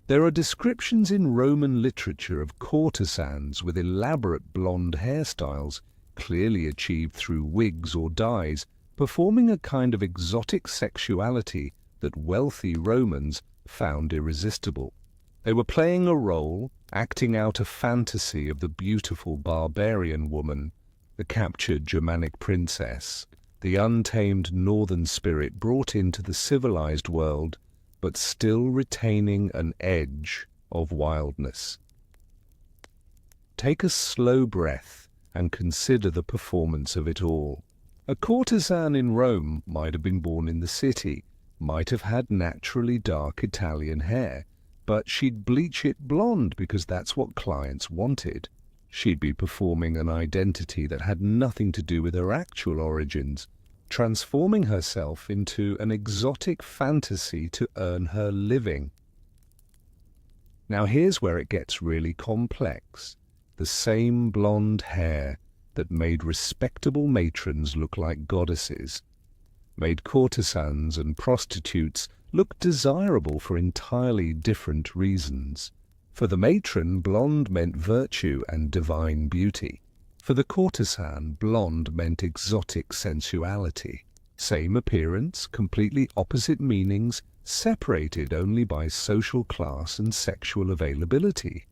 There are descriptions in Roman literature of courtesans with elaborate blonde hairstyles, clearly achieved through wigs or dyes, performing a kind of exotic sexuality that wealthy Romans found irresistible. They were playing a role, acting out a fantasy of the beautiful barbarian woman, the captured Germanic princess, the untamed northern spirit brought into the civilized world, but still retaining an edge of wildness. Take a slow breath and consider the performance of it all. A courtesan in Rome might have been born in the city, might have had naturally dark Italian hair, but she'd bleach it blonde because that's what clients wanted. She'd be performing an identity that had nothing to do with her actual origins, transforming herself into an exotic fantasy to earn her living. Now here's where it gets really complex. The same blonde hair that made respectable matrons look like goddesses, made courtesans and prostitutes look desirable for entirely different reasons. For the matron, blonde meant virtue and divine beauty. For the courtesan, blonde meant exotic sensuality. Same appearance, completely opposite meanings, separated only by social class and sexual availability.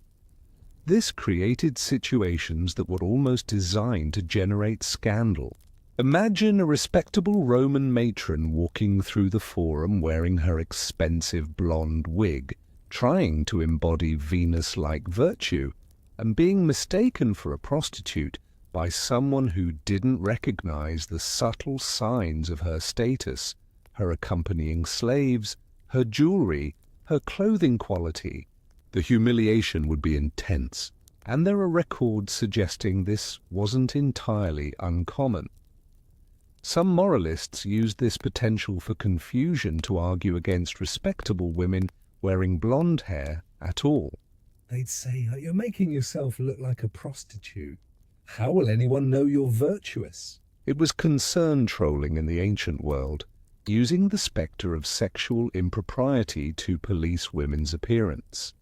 This created situations that were almost designed to generate scandal. Imagine a respectable Roman matron walking through the forum wearing her expensive blonde wig, trying to embody Venus-like virtue, and being mistaken for a prostitute by someone who didn't recognize the subtle signs of her status, her accompanying slaves, her jewelry, her clothing quality. The humiliation would be intense, and there are records suggesting this wasn't entirely uncommon. Some moralists used this potential for confusion to argue against respectable women wearing blonde hair at all. They'd say, "You're making yourself look like a prostitute. How will anyone know you're virtuous?" It was concern trolling in the ancient world, using the spectre of sexual impropriety to police women's appearance.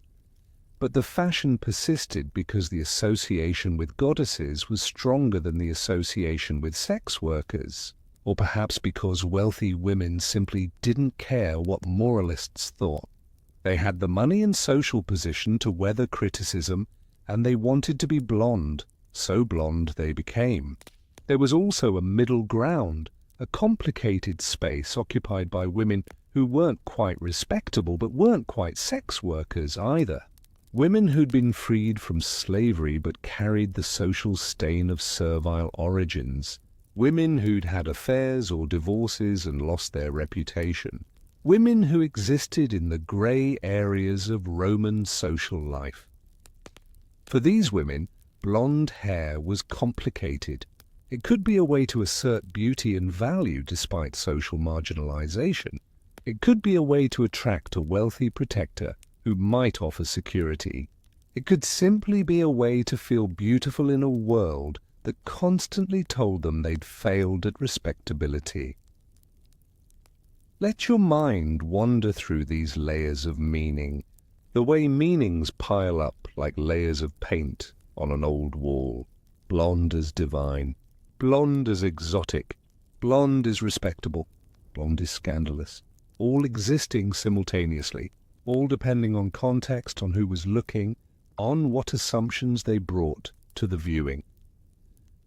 But the fashion persisted because the association with goddesses was stronger than the association with sex workers, or perhaps because wealthy women simply didn't care what moralists thought. They had the money and social position to weather criticism, and they wanted to be blonde, so blonde they became. There was also a middle ground, a complicated space occupied by women who weren't quite respectable but weren't quite sex workers either. Women who'd been freed from slavery but carried the social stain of servile origins. Women who'd had affairs or divorces and lost their reputation. Women who existed in the grey areas of Roman social life. For these women, blonde hair was complicated. It could be a way to assert beauty and value despite social marginalization. It could be a way to attract a wealthy protector who might offer security. It could simply be a way to feel beautiful in a world that constantly told them they'd failed at respectability. Let your mind wander through these layers of meaning, the way meanings pile up like layers of paint on an old wall. Blonde as divine, blonde as exotic, blonde is respectable, blonde is scandalous, all existing simultaneously, all depending on context, on who was looking, on what assumptions they brought to the viewing.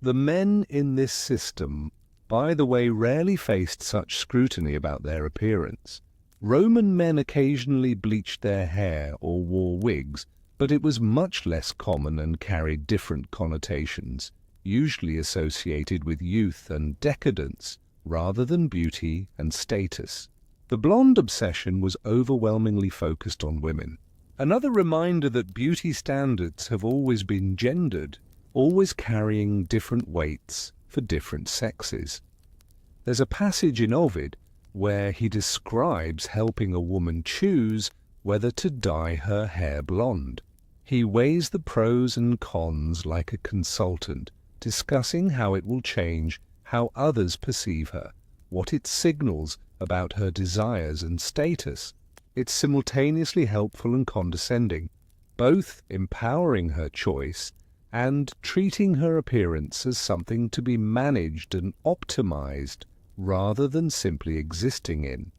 The men in this system, by the way, rarely faced such scrutiny about their appearance. Roman men occasionally bleached their hair or wore wigs, but it was much less common and carried different connotations, usually associated with youth and decadence rather than beauty and status. The blonde obsession was overwhelmingly focused on women. Another reminder that beauty standards have always been gendered, always carrying different weights for different sexes. There's a passage in Ovid where he describes helping a woman choose whether to dye her hair blonde. He weighs the pros and cons like a consultant, discussing how it will change how others perceive her, what it signals about her desires and status. It's simultaneously helpful and condescending, both empowering her choice and treating her appearance as something to be managed and optimized rather than simply existing in.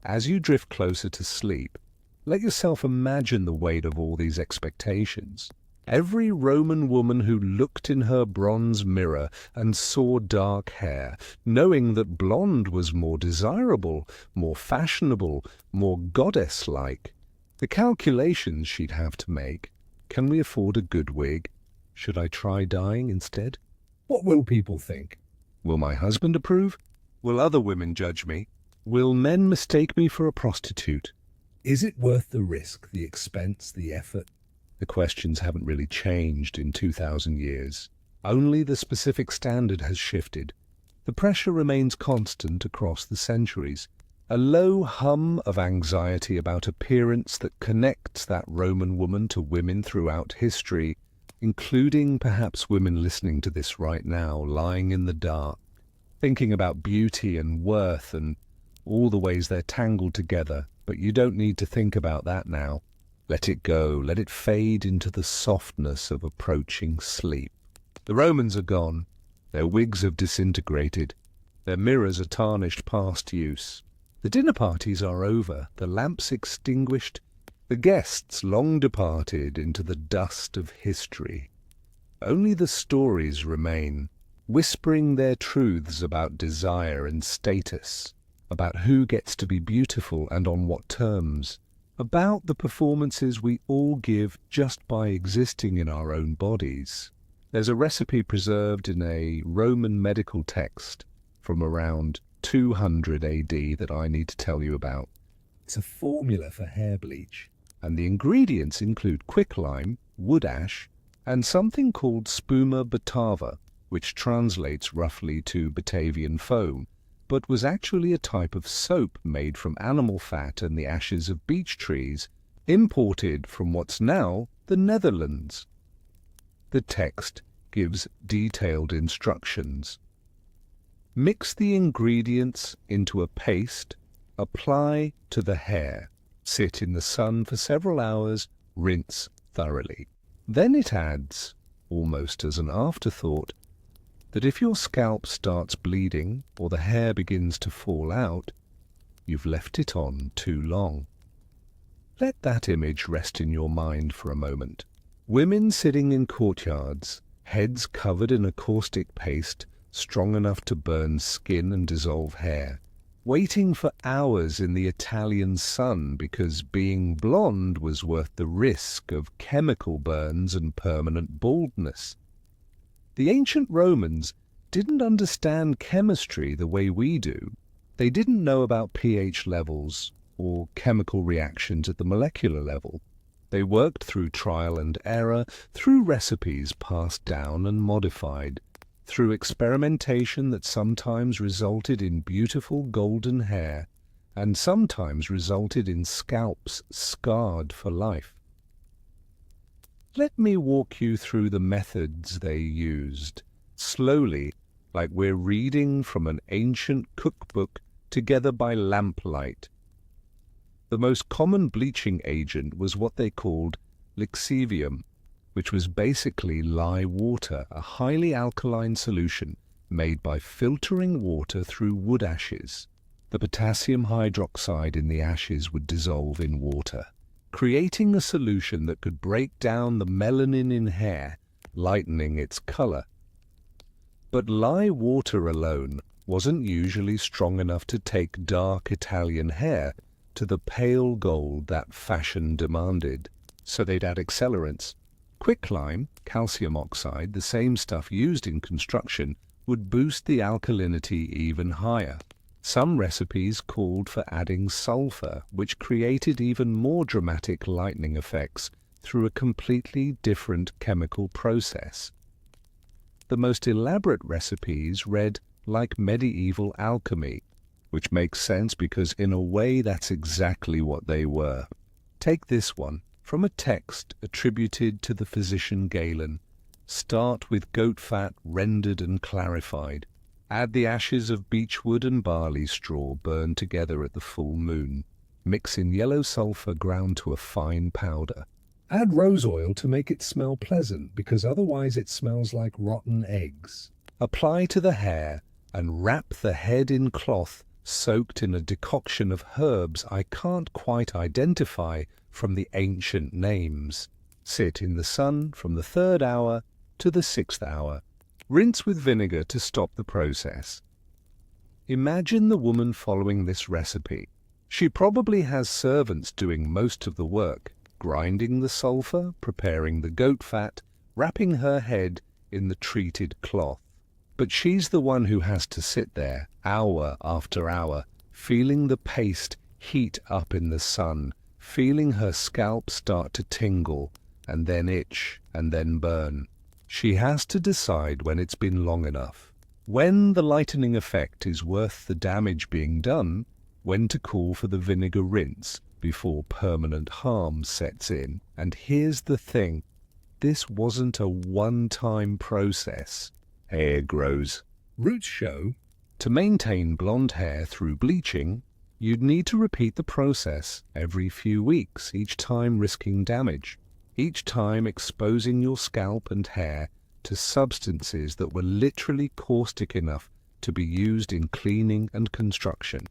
As you drift closer to sleep, let yourself imagine the weight of all these expectations. Every Roman woman who looked in her bronze mirror and saw dark hair, knowing that blonde was more desirable, more fashionable, more goddess-like. The calculations she'd have to make. Can we afford a good wig? Should I try dyeing instead? What will people think? Will my husband approve? Will other women judge me? Will men mistake me for a prostitute? Is it worth the risk, the expense, the effort? The questions haven't really changed in 2,000 years. Only the specific standard has shifted. The pressure remains constant across the centuries. A low hum of anxiety about appearance that connects that Roman woman to women throughout history, including perhaps women listening to this right now, lying in the dark, thinking about beauty and worth and all the ways they're tangled together. But you don't need to think about that now. Let it go. Let it fade into the softness of approaching sleep. The Romans are gone. Their wigs have disintegrated. Their mirrors are tarnished past use. The dinner parties are over, the lamps extinguished, the guests long departed into the dust of history. Only the stories remain, whispering their truths about desire and status, about who gets to be beautiful and on what terms, about the performances we all give just by existing in our own bodies. There's a recipe preserved in a Roman medical text from around 200 AD that I need to tell you about. It's a formula for hair bleach, and the ingredients include quicklime, wood ash, and something called spuma batava, which translates roughly to Batavian foam, but was actually a type of soap made from animal fat and the ashes of beech trees, imported from what's now the Netherlands. The text gives detailed instructions. Mix the ingredients into a paste, apply to the hair, sit in the sun for several hours, rinse thoroughly. Then it adds, almost as an afterthought, that if your scalp starts bleeding or the hair begins to fall out, you've left it on too long. Let that image rest in your mind for a moment. Women sitting in courtyards, heads covered in a caustic paste strong enough to burn skin and dissolve hair, waiting for hours in the Italian sun because being blonde was worth the risk of chemical burns and permanent baldness. The ancient Romans didn't understand chemistry the way we do. They didn't know about pH levels or chemical reactions at the molecular level. They worked through trial and error, through recipes passed down and modified, through experimentation that sometimes resulted in beautiful golden hair and sometimes resulted in scalps scarred for life. Let me walk you through the methods they used, slowly, like we're reading from an ancient cookbook together by lamplight. The most common bleaching agent was what they called lixivium, which was basically lye water, a highly alkaline solution made by filtering water through wood ashes. The potassium hydroxide in the ashes would dissolve in water, creating a solution that could break down the melanin in hair, lightening its color. But lye water alone wasn't usually strong enough to take dark Italian hair to the pale gold that fashion demanded, so they'd add accelerants. Quicklime, calcium oxide, the same stuff used in construction, would boost the alkalinity even higher. Some recipes called for adding sulfur, which created even more dramatic lightning effects through a completely different chemical process. The most elaborate recipes read like medieval alchemy, which makes sense because in a way that's exactly what they were. Take this one. From a text attributed to the physician Galen, start with goat fat rendered and clarified. Add the ashes of beechwood and barley straw burned together at the full moon. Mix in yellow sulfur ground to a fine powder. Add rose oil to make it smell pleasant, because otherwise it smells like rotten eggs. Apply to the hair and wrap the head in cloth soaked in a decoction of herbs I can't quite identify from the ancient names. Sit in the sun from the 3rd hour to the 6th hour. Rinse with vinegar to stop the process. Imagine the woman following this recipe. She probably has servants doing most of the work, grinding the sulfur, preparing the goat fat, wrapping her head in the treated cloth. But she's the one who has to sit there, hour after hour, feeling the paste heat up in the sun, feeling her scalp start to tingle, and then itch, and then burn. She has to decide when it's been long enough, when the lightening effect is worth the damage being done, when to call for the vinegar rinse before permanent harm sets in. And here's the thing, this wasn't a one-time process. Hair grows. Roots show. To maintain blonde hair through bleaching, you'd need to repeat the process every few weeks, each time risking damage, each time exposing your scalp and hair to substances that were literally caustic enough to be used in cleaning and construction.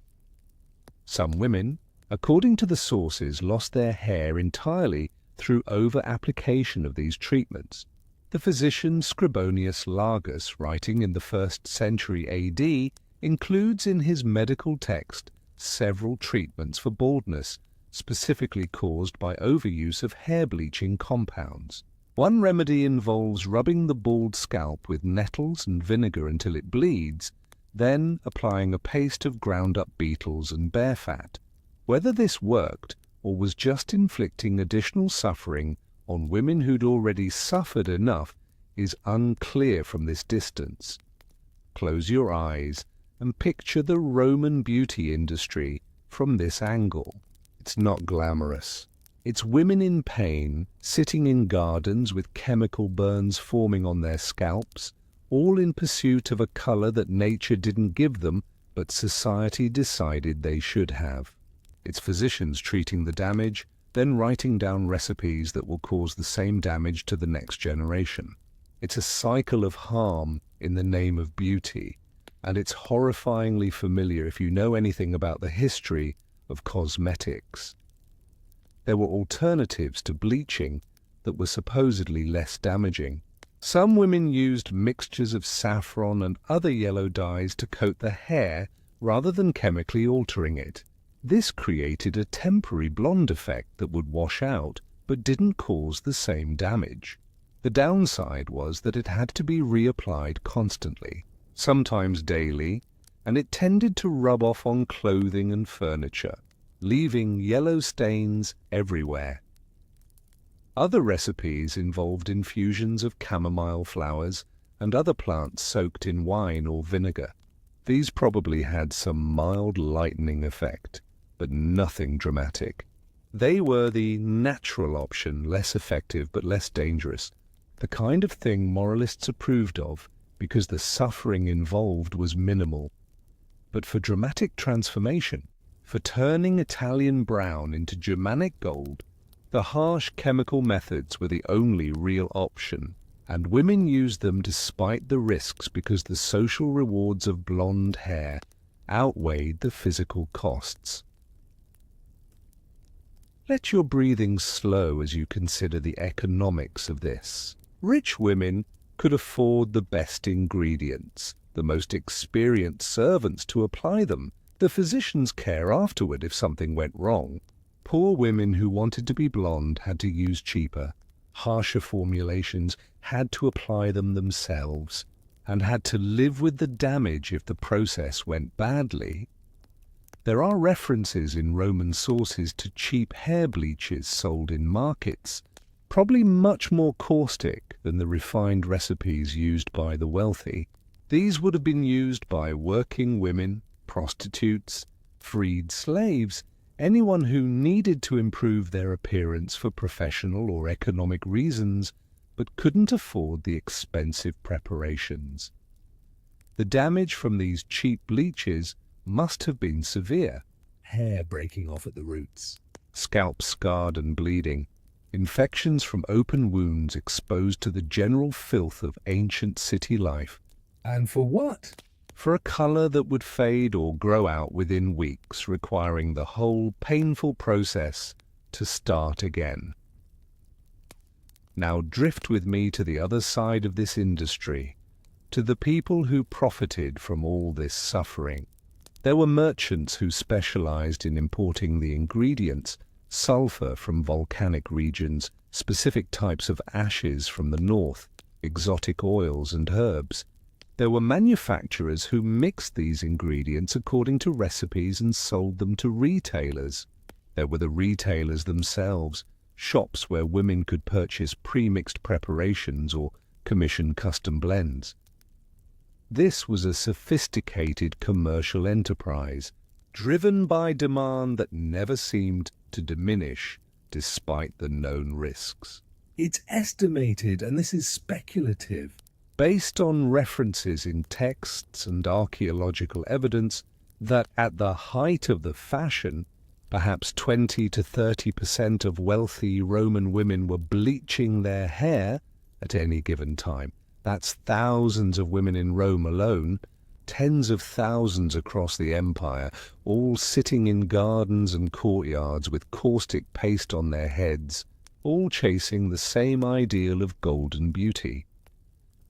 Some women, according to the sources, lost their hair entirely through over-application of these treatments. The physician Scribonius Largus, writing in the 1st century AD, includes in his medical text several treatments for baldness, specifically caused by overuse of hair-bleaching compounds. One remedy involves rubbing the bald scalp with nettles and vinegar until it bleeds, then applying a paste of ground-up beetles and bear fat. Whether this worked or was just inflicting additional suffering on women who'd already suffered enough is unclear from this distance. Close your eyes and picture the Roman beauty industry from this angle. It's not glamorous. It's women in pain, sitting in gardens with chemical burns forming on their scalps, all in pursuit of a color that nature didn't give them, but society decided they should have. It's physicians treating the damage, then writing down recipes that will cause the same damage to the next generation. It's a cycle of harm in the name of beauty, and it's horrifyingly familiar if you know anything about the history of cosmetics. There were alternatives to bleaching that were supposedly less damaging. Some women used mixtures of saffron and other yellow dyes to coat the hair rather than chemically altering it. This created a temporary blonde effect that would wash out, but didn't cause the same damage. The downside was that it had to be reapplied constantly, sometimes daily, and it tended to rub off on clothing and furniture, leaving yellow stains everywhere. Other recipes involved infusions of chamomile flowers and other plants soaked in wine or vinegar. These probably had some mild lightening effect, but nothing dramatic. They were the natural option, less effective but less dangerous, the kind of thing moralists approved of because the suffering involved was minimal. But for dramatic transformation, for turning Italian brown into Germanic gold, the harsh chemical methods were the only real option, and women used them despite the risks because the social rewards of blonde hair outweighed the physical costs. Let your breathing slow as you consider the economics of this. Rich women could afford the best ingredients, the most experienced servants to apply them, the physician's care afterward if something went wrong. Poor women who wanted to be blonde had to use cheaper, harsher formulations, had to apply them themselves, and had to live with the damage if the process went badly. There are references in Roman sources to cheap hair bleaches sold in markets, probably much more caustic than the refined recipes used by the wealthy. These would have been used by working women, prostitutes, freed slaves, Anyone who needed to improve their appearance for professional or economic reasons, but couldn't afford the expensive preparations. The damage from these cheap bleaches must have been severe. Hair breaking off at the roots, scalp scarred and bleeding, infections from open wounds exposed to the general filth of ancient city life. And for what? For a colour that would fade or grow out within weeks, requiring the whole painful process to start again. Now drift with me to the other side of this industry, to the people who profited from all this suffering. There were merchants who specialized in importing the ingredients, sulfur from volcanic regions, specific types of ashes from the north, exotic oils and herbs. There were manufacturers who mixed these ingredients according to recipes and sold them to retailers. There were the retailers themselves, shops where women could purchase pre-mixed preparations or commission custom blends. This was a sophisticated commercial enterprise, driven by demand that never seemed to diminish despite the known risks. It's estimated, and this is speculative, based on references in texts and archaeological evidence, that at the height of the fashion, perhaps 20 to 30% of wealthy Roman women were bleaching their hair at any given time. That's thousands of women in Rome alone, tens of thousands across the empire, all sitting in gardens and courtyards with caustic paste on their heads, all chasing the same ideal of golden beauty.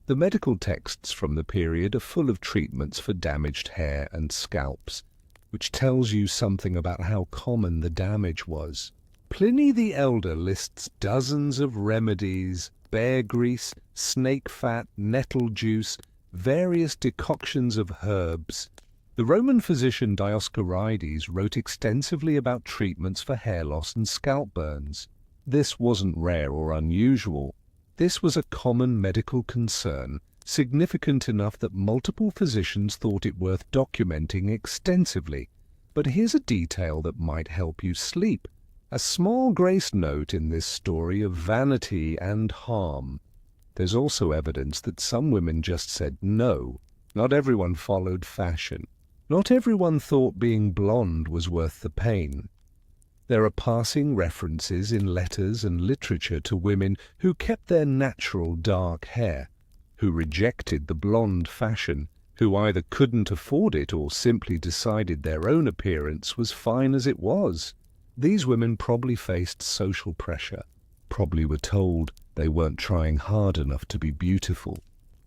The medical texts from the period are full of treatments for damaged hair and scalps, which tells you something about how common the damage was. Pliny the Elder lists dozens of remedies: bear grease, snake fat, nettle juice, various decoctions of herbs. The Roman physician Dioscorides wrote extensively about treatments for hair loss and scalp burns. This wasn't rare or unusual. This was a common medical concern, significant enough that multiple physicians thought it worth documenting extensively. But here's a detail that might help you sleep. A small grace note in this story of vanity and harm. There's also evidence that some women just said no. Not everyone followed fashion. Not everyone thought being blonde was worth the pain. There are passing references in letters and literature to women who kept their natural dark hair, who rejected the blonde fashion, who either couldn't afford it or simply decided their own appearance was fine as it was. These women probably faced social pressure, probably were told they weren't trying hard enough to be beautiful.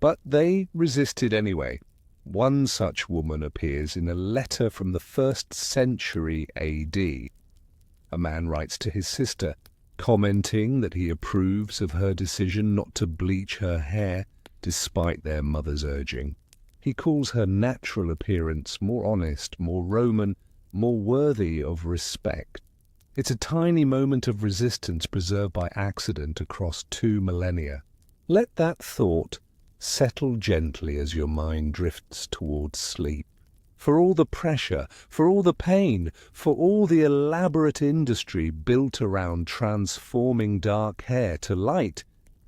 But they resisted anyway. One such woman appears in a letter from the 1st century AD. A man writes to his sister, commenting that he approves of her decision not to bleach her hair despite their mother's urging. He calls her natural appearance more honest, more Roman, more worthy of respect. It's a tiny moment of resistance preserved by accident across 2 millennia. Let that thought settle gently as your mind drifts towards sleep. For all the pressure, for all the pain, for all the elaborate industry built around transforming dark hair to light,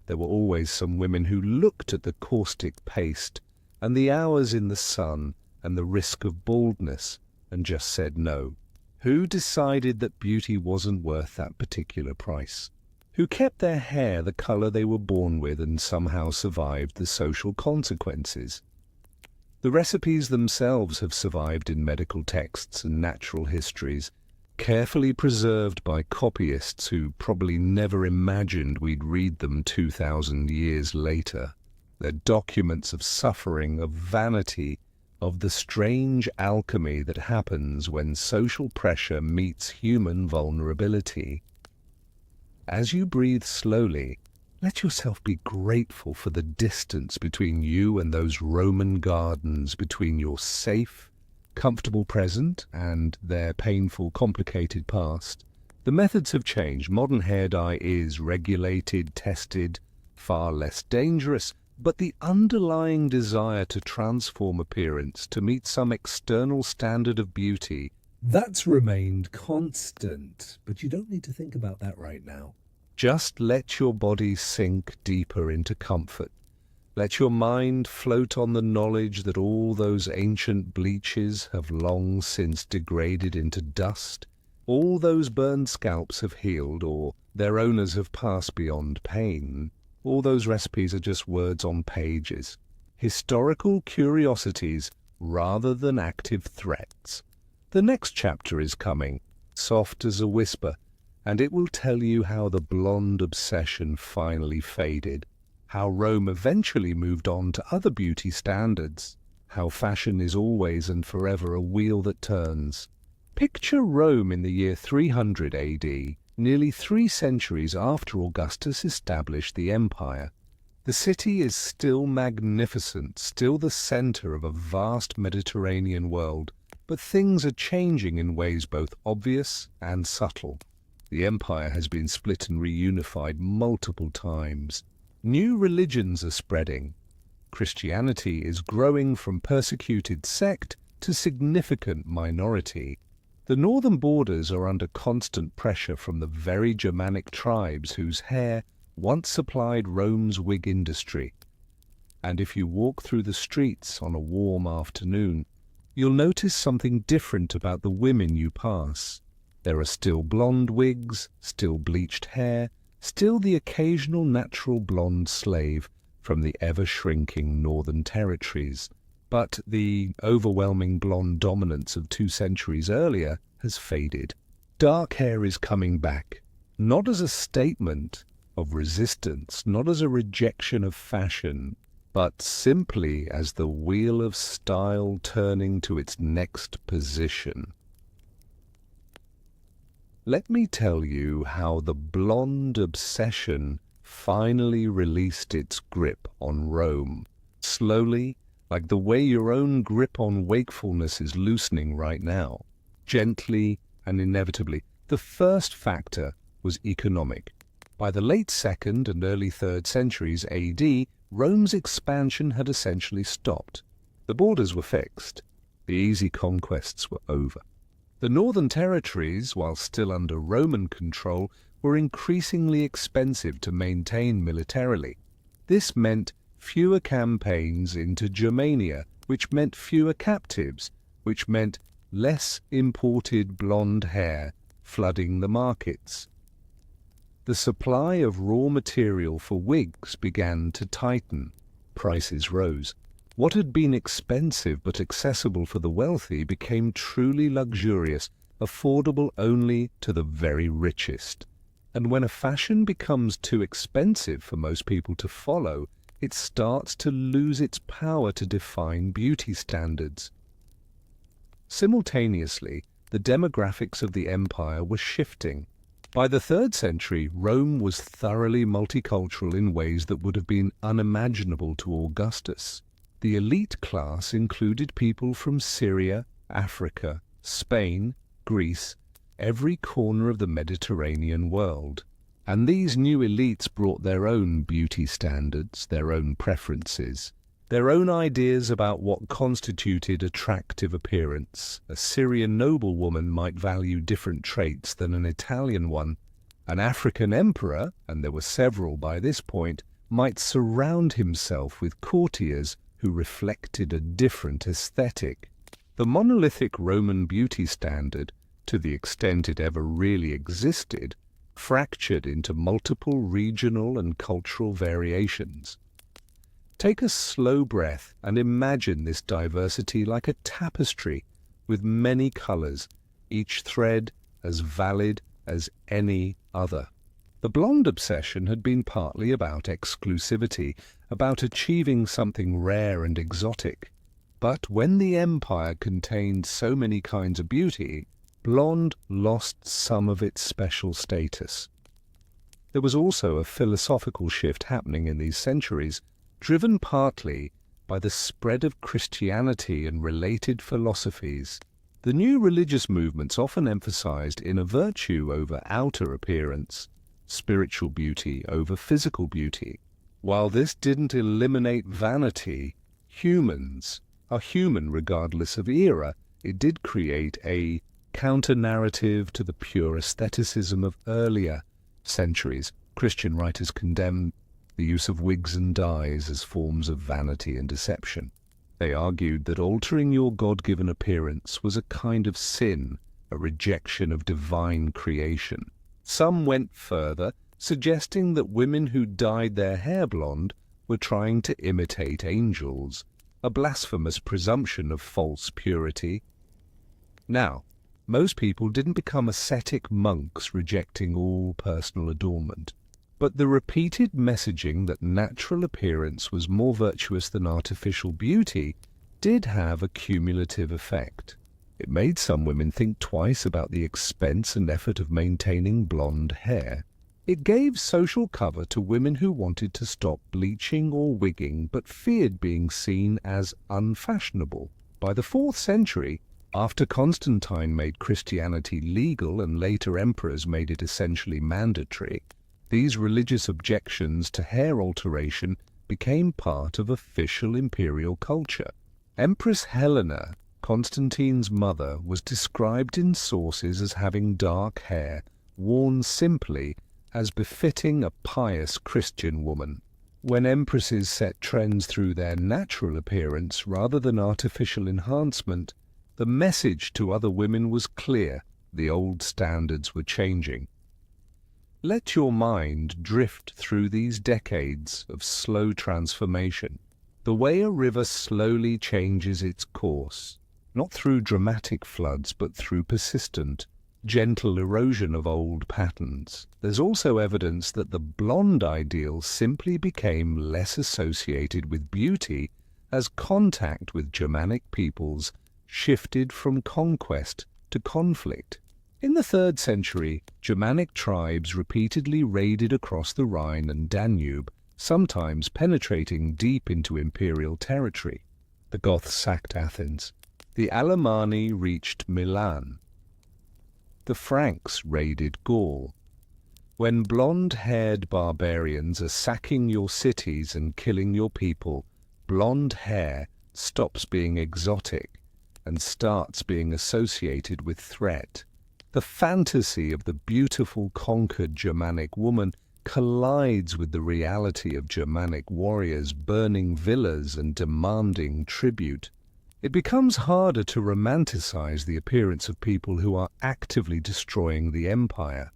there were always some women who looked at the caustic paste and the hours in the sun and the risk of baldness and just said no. Who decided that beauty wasn't worth that particular price? Who kept their hair the color they were born with and somehow survived the social consequences? The recipes themselves have survived in medical texts and natural histories, carefully preserved by copyists who probably never imagined we'd read them 2,000 years later. They're documents of suffering, of vanity, of the strange alchemy that happens when social pressure meets human vulnerability. As you breathe slowly, let yourself be grateful for the distance between you and those Roman gardens, between your safe, comfortable present and their painful, complicated past. The methods have changed. Modern hair dye is regulated, tested, far less dangerous, but the underlying desire to transform appearance, to meet some external standard of beauty, That's remained constant, but you don't need to think about that right now. Just let your body sink deeper into comfort. Let your mind float on the knowledge that all those ancient bleaches have long since degraded into dust. All those burned scalps have healed, or their owners have passed beyond pain. All those recipes are just words on pages. Historical curiosities rather than active threats. The next chapter is coming, soft as a whisper, and it will tell you how the blonde obsession finally faded, how Rome eventually moved on to other beauty standards, how fashion is always and forever a wheel that turns. Picture Rome in the year 300 AD, nearly 3 centuries after Augustus established the empire. The city is still magnificent, still the center of a vast Mediterranean world, but things are changing in ways both obvious and subtle. The empire has been split and reunified multiple times. New religions are spreading. Christianity is growing from persecuted sect to significant minority. The northern borders are under constant pressure from the very Germanic tribes whose hair once supplied Rome's wig industry. And if you walk through the streets on a warm afternoon, you'll notice something different about the women you pass. There are still blonde wigs, still bleached hair, still the occasional natural blonde slave from the ever-shrinking northern territories. But the overwhelming blonde dominance of 2 centuries earlier has faded. Dark hair is coming back, not as a statement of resistance, not as a rejection of fashion, but simply as the wheel of style turning to its next position. Let me tell you how the blonde obsession finally released its grip on Rome. Slowly, like the way your own grip on wakefulness is loosening right now. Gently and inevitably. The first factor was economic. By the late 2nd and early 3rd centuries AD, Rome's expansion had essentially stopped. The borders were fixed. The easy conquests were over. The northern territories, while still under Roman control, were increasingly expensive to maintain militarily. This meant fewer campaigns into Germania, which meant fewer captives, which meant less imported blonde hair flooding the markets. The supply of raw material for wigs began to tighten. Prices rose. What had been expensive but accessible for the wealthy became truly luxurious, affordable only to the very richest. And when a fashion becomes too expensive for most people to follow, it starts to lose its power to define beauty standards. Simultaneously, the demographics of the empire were shifting. By the 3rd century, Rome was thoroughly multicultural in ways that would have been unimaginable to Augustus. The elite class included people from Syria, Africa, Spain, Greece, every corner of the Mediterranean world. And these new elites brought their own beauty standards, their own preferences, their own ideas about what constituted attractive appearance. A Syrian noblewoman might value different traits than an Italian one. An African emperor, and there were several by this point, might surround himself with courtiers who reflected a different aesthetic. The monolithic Roman beauty standard, to the extent it ever really existed, fractured into multiple regional and cultural variations. Take a slow breath and imagine this diversity like a tapestry with many colors, each thread as valid as any other. The blonde obsession had been partly about exclusivity, about achieving something rare and exotic. But when the empire contained so many kinds of beauty, blonde lost some of its special status. There was also a philosophical shift happening in these centuries, driven partly by the spread of Christianity and related philosophies. The new religious movements often emphasized inner virtue over outer appearance, spiritual beauty over physical beauty. While this didn't eliminate vanity, humans are human regardless of era. It did create a counter-narrative to the pure aestheticism of earlier centuries. Christian writers condemned the use of wigs and dyes as forms of vanity and deception. They argued that altering your God-given appearance was a kind of sin, a rejection of divine creation. Some went further, suggesting that women who dyed their hair blonde were trying to imitate angels, a blasphemous presumption of false purity. Now, most people didn't become ascetic monks rejecting all personal adornment, but the repeated messaging that natural appearance was more virtuous than artificial beauty did have a cumulative effect. It made some women think twice about the expense and effort of maintaining blonde hair. It gave social cover to women who wanted to stop bleaching or wigging but feared being seen as unfashionable. By the 4th century, after Constantine made Christianity legal and later emperors made it essentially mandatory, these religious objections to hair alteration became part of official imperial culture. Empress Helena, Constantine's mother, was described in sources as having dark hair, worn simply as befitting a pious Christian woman. When empresses set trends through their natural appearance rather than artificial enhancement, the message to other women was clear: the old standards were changing. Let your mind drift through these decades of slow transformation, the way a river slowly changes its course, not through dramatic floods but through persistent, gentle erosion of old patterns. There's also evidence that the blonde ideal simply became less associated with beauty as contact with Germanic peoples shifted from conquest to conflict. In the 3rd century, Germanic tribes repeatedly raided across the Rhine and Danube, sometimes penetrating deep into imperial territory. The Goths sacked Athens. The Alemanni reached Milan. The Franks raided Gaul. When blonde-haired barbarians are sacking your cities and killing your people, blonde hair stops being exotic and starts being associated with threat. The fantasy of the beautiful conquered Germanic woman collides with the reality of Germanic warriors burning villas and demanding tribute. It becomes harder to romanticize the appearance of people who are actively destroying the empire.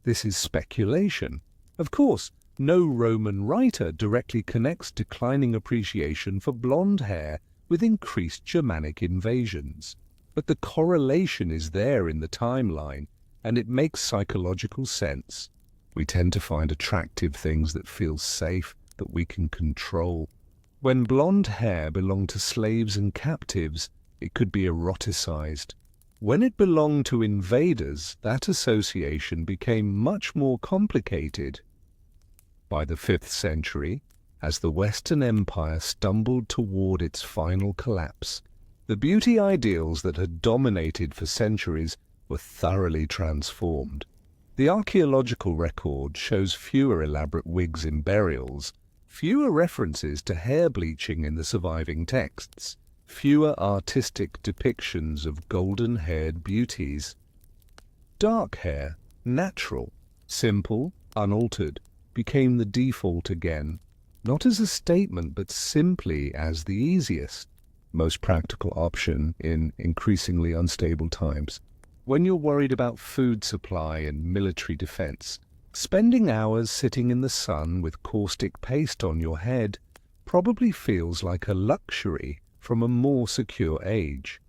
This is speculation. Of course, no Roman writer directly connects declining appreciation for blonde hair with increased Germanic invasions. But the correlation is there in the timeline, and it makes psychological sense. We tend to find attractive things that feel safe, that we can control. When blonde hair belonged to slaves and captives, it could be eroticized. When it belonged to invaders, that association became much more complicated. By the 5th century, as the Western Empire stumbled toward its final collapse, the beauty ideals that had dominated for centuries were thoroughly transformed. The archaeological record shows fewer elaborate wigs in burials, fewer references to hair bleaching in the surviving texts, fewer artistic depictions of golden-haired beauties. Dark hair, natural, simple, unaltered, became the default again, not as a statement but simply as the easiest, most practical option in increasingly unstable times. When you're worried about food supply and military defense, spending hours sitting in the sun with caustic paste on your head probably feels like a luxury from a more secure age.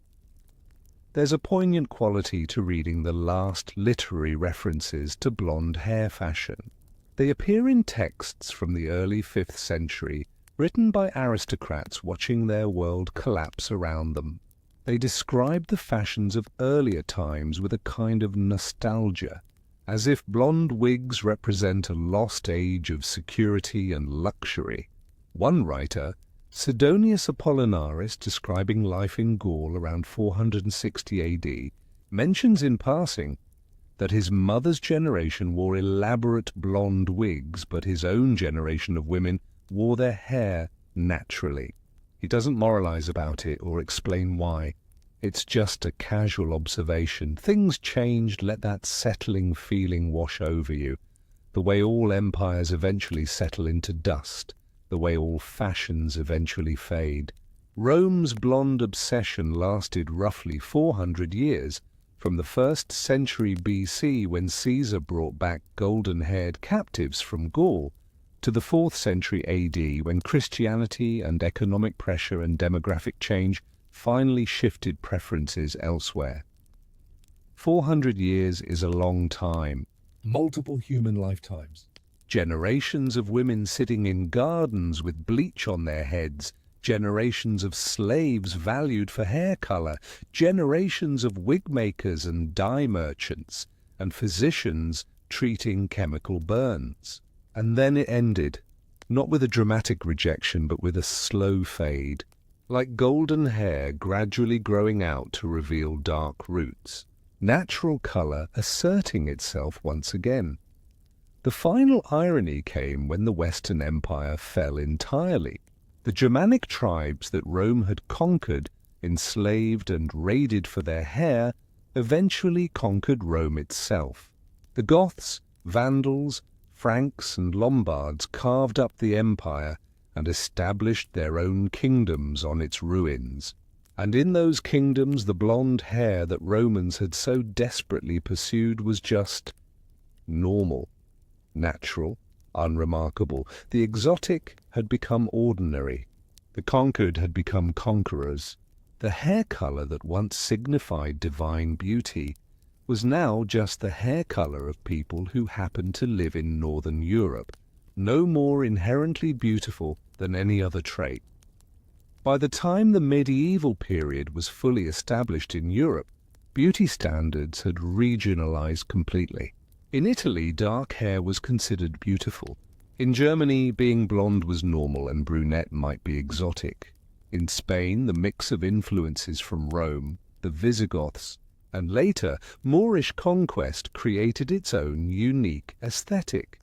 There's a poignant quality to reading the last literary references to blonde hair fashion. They appear in texts from the early 5th century, written by aristocrats watching their world collapse around them. They describe the fashions of earlier times with a kind of nostalgia, as if blonde wigs represent a lost age of security and luxury. One writer, Sidonius Apollinaris, describing life in Gaul around 460 AD, mentions in passing that his mother's generation wore elaborate blonde wigs, but his own generation of women wore their hair naturally. He doesn't moralize about it or explain why. It's just a casual observation. Things changed, let that settling feeling wash over you. The way all empires eventually settle into dust, the way all fashions eventually fade. Rome's blonde obsession lasted roughly 400 years, from the 1st century BC when Caesar brought back golden-haired captives from Gaul, to the 4th century AD when Christianity and economic pressure and demographic change finally shifted preferences elsewhere. 400 years is a long time. Multiple human lifetimes. Generations of women sitting in gardens with bleach on their heads, generations of slaves valued for hair color, generations of wig makers and dye merchants, and physicians treating chemical burns. And then it ended, not with a dramatic rejection, but with a slow fade, like golden hair gradually growing out to reveal dark roots, natural color asserting itself once again. The final irony came when the Western Empire fell entirely. The Germanic tribes that Rome had conquered, enslaved and raided for their hair, eventually conquered Rome itself. The Goths, Vandals, Franks and Lombards carved up the empire and established their own kingdoms on its ruins. And in those kingdoms the blonde hair that Romans had so desperately pursued was just normal, natural, unremarkable. The exotic had become ordinary. The conquered had become conquerors. The hair color that once signified divine beauty was now just the hair color of people who happened to live in northern Europe, no more inherently beautiful than any other trait. By the time the medieval period was fully established in Europe, beauty standards had regionalized completely. In Italy, dark hair was considered beautiful. In Germany, being blonde was normal and brunette might be exotic. In Spain, the mix of influences from Rome, the Visigoths, and later Moorish conquest created its own unique aesthetic.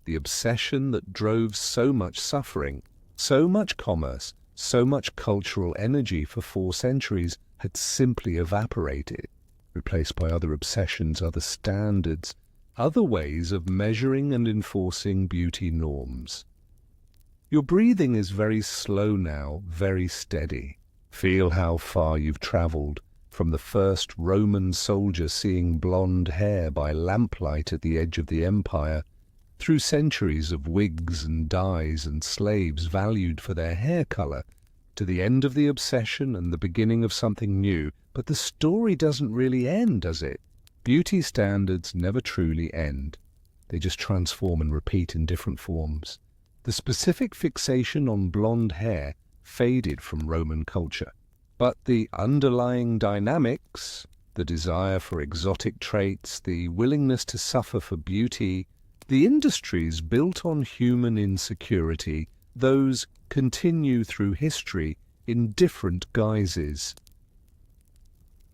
The obsession that drove so much suffering, so much commerce, so much cultural energy for 4 centuries had simply evaporated, replaced by other obsessions, other standards, other ways of measuring and enforcing beauty norms. Your breathing is very slow now, very steady. Feel how far you've traveled, from the first Roman soldier seeing blonde hair by lamplight at the edge of the empire, through centuries of wigs and dyes and slaves valued for their hair color, to the end of the obsession and the beginning of something new. But the story doesn't really end, does it? Beauty standards never truly end. They just transform and repeat in different forms. The specific fixation on blonde hair faded from Roman culture. But the underlying dynamics, the desire for exotic traits, the willingness to suffer for beauty, the industries built on human insecurity, those continue through history in different guises.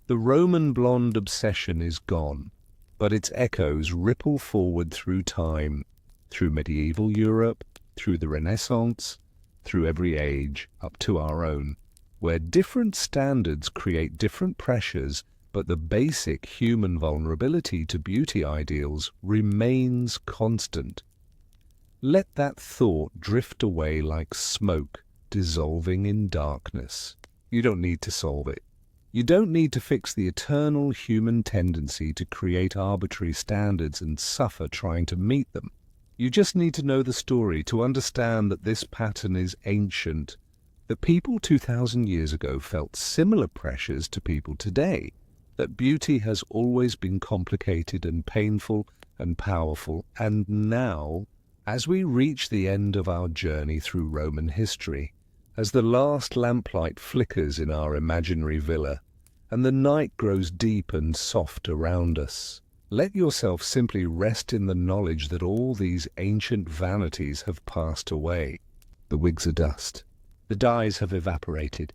The Roman blonde obsession is gone, but its echoes ripple forward through time, through medieval Europe, through the Renaissance, through every age, up to our own, where different standards create different pressures, but the basic human vulnerability to beauty ideals remains constant. Let that thought drift away like smoke dissolving in darkness. You don't need to solve it. You don't need to fix the eternal human tendency to create arbitrary standards and suffer trying to meet them. You just need to know the story to understand that this pattern is ancient, that people 2,000 years ago felt similar pressures to people today, that beauty has always been complicated and painful and powerful, and now, as we reach the end of our journey through Roman history, as the last lamplight flickers in our imaginary villa, and the night grows deep and soft around us, let yourself simply rest in the knowledge that all these ancient vanities have passed away. The wigs are dust. The dyes have evaporated.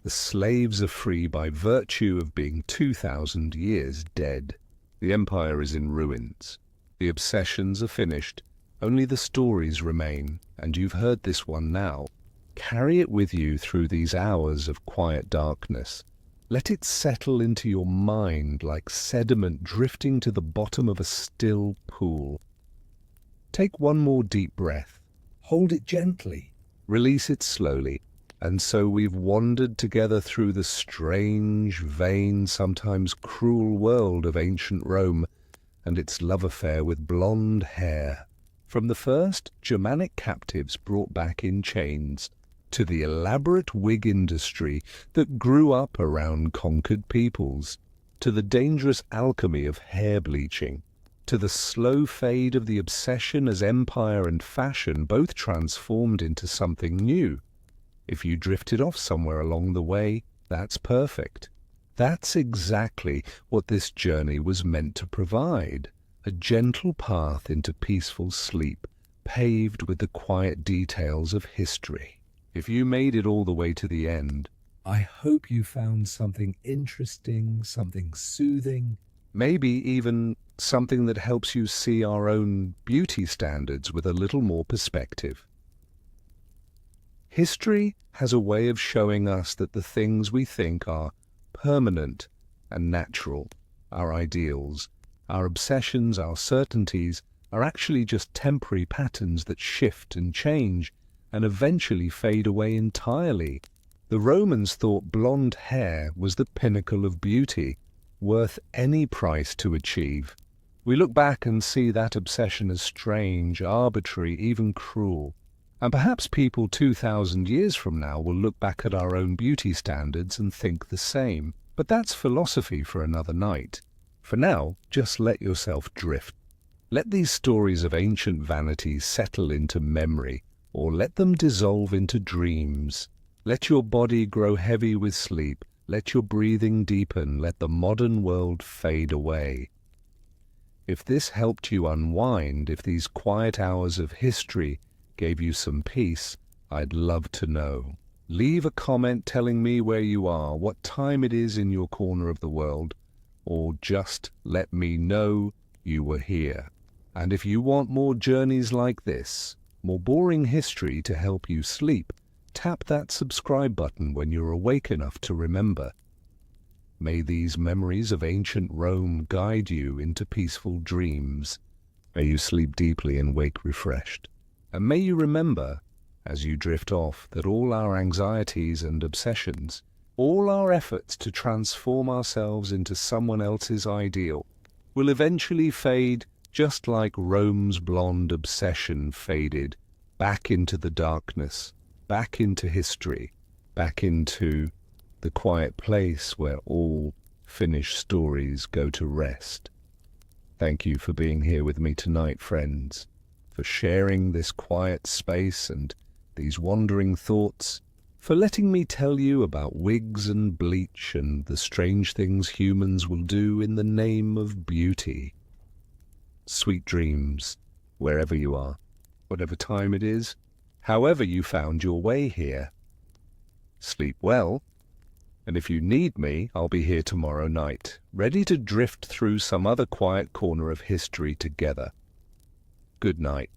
The slaves are free by virtue of being 2,000 years dead. The empire is in ruins. The obsessions are finished. Only the stories remain, and you've heard this one now. Carry it with you through these hours of quiet darkness. Let it settle into your mind like sediment drifting to the bottom of a still pool. Take one more deep breath. Hold it gently. Release it slowly. And so we've wandered together through the strange, vain, sometimes cruel world of ancient Rome and its love affair with blonde hair. From the first Germanic captives brought back in chains, to the elaborate wig industry that grew up around conquered peoples, to the dangerous alchemy of hair bleaching, to the slow fade of the obsession as empire and fashion both transformed into something new. If you drifted off somewhere along the way, that's perfect. That's exactly what this journey was meant to provide. A gentle path into peaceful sleep, paved with the quiet details of history. If you made it all the way to the end, I hope you found something interesting, something soothing. maybe even something that helps you see our own beauty standards with a little more perspective. History has a way of showing us that the things we think are permanent and natural, our ideals, our obsessions, our certainties, are actually just temporary patterns that shift and change and eventually fade away entirely. The Romans thought blonde hair was the pinnacle of beauty, worth any price to achieve. We look back and see that obsession as strange, arbitrary, even cruel. And perhaps people 2,000 years from now will look back at our own beauty standards and think the same. But that's philosophy for another night. For now, just let yourself drift. Let these stories of ancient vanity settle into memory, or let them dissolve into dreams. Let your body grow heavy with sleep. Let your breathing deepen. Let the modern world fade away. If this helped you unwind, if these quiet hours of history gave you some peace, I'd love to know. Leave a comment telling me where you are, what time it is in your corner of the world, or just let me know you were here. And if you want more journeys like this, more boring history to help you sleep, tap that subscribe button when you're awake enough to remember. May these memories of ancient Rome guide you into peaceful dreams. May you sleep deeply and wake refreshed. And may you remember, as you drift off, that all our anxieties and obsessions, all our efforts to transform ourselves into someone else's ideal, will eventually fade just like Rome's blonde obsession faded back into the darkness, back into history, back into the quiet place where all finished stories go to rest. Thank you for being here with me tonight, friends, for sharing this quiet space and these wandering thoughts, for letting me tell you about wigs and bleach and the strange things humans will do in the name of beauty. Sweet dreams, wherever you are, whatever time it is, however you found your way here. Sleep well, and if you need me, I'll be here tomorrow night, ready to drift through some other quiet corner of history together. Good night.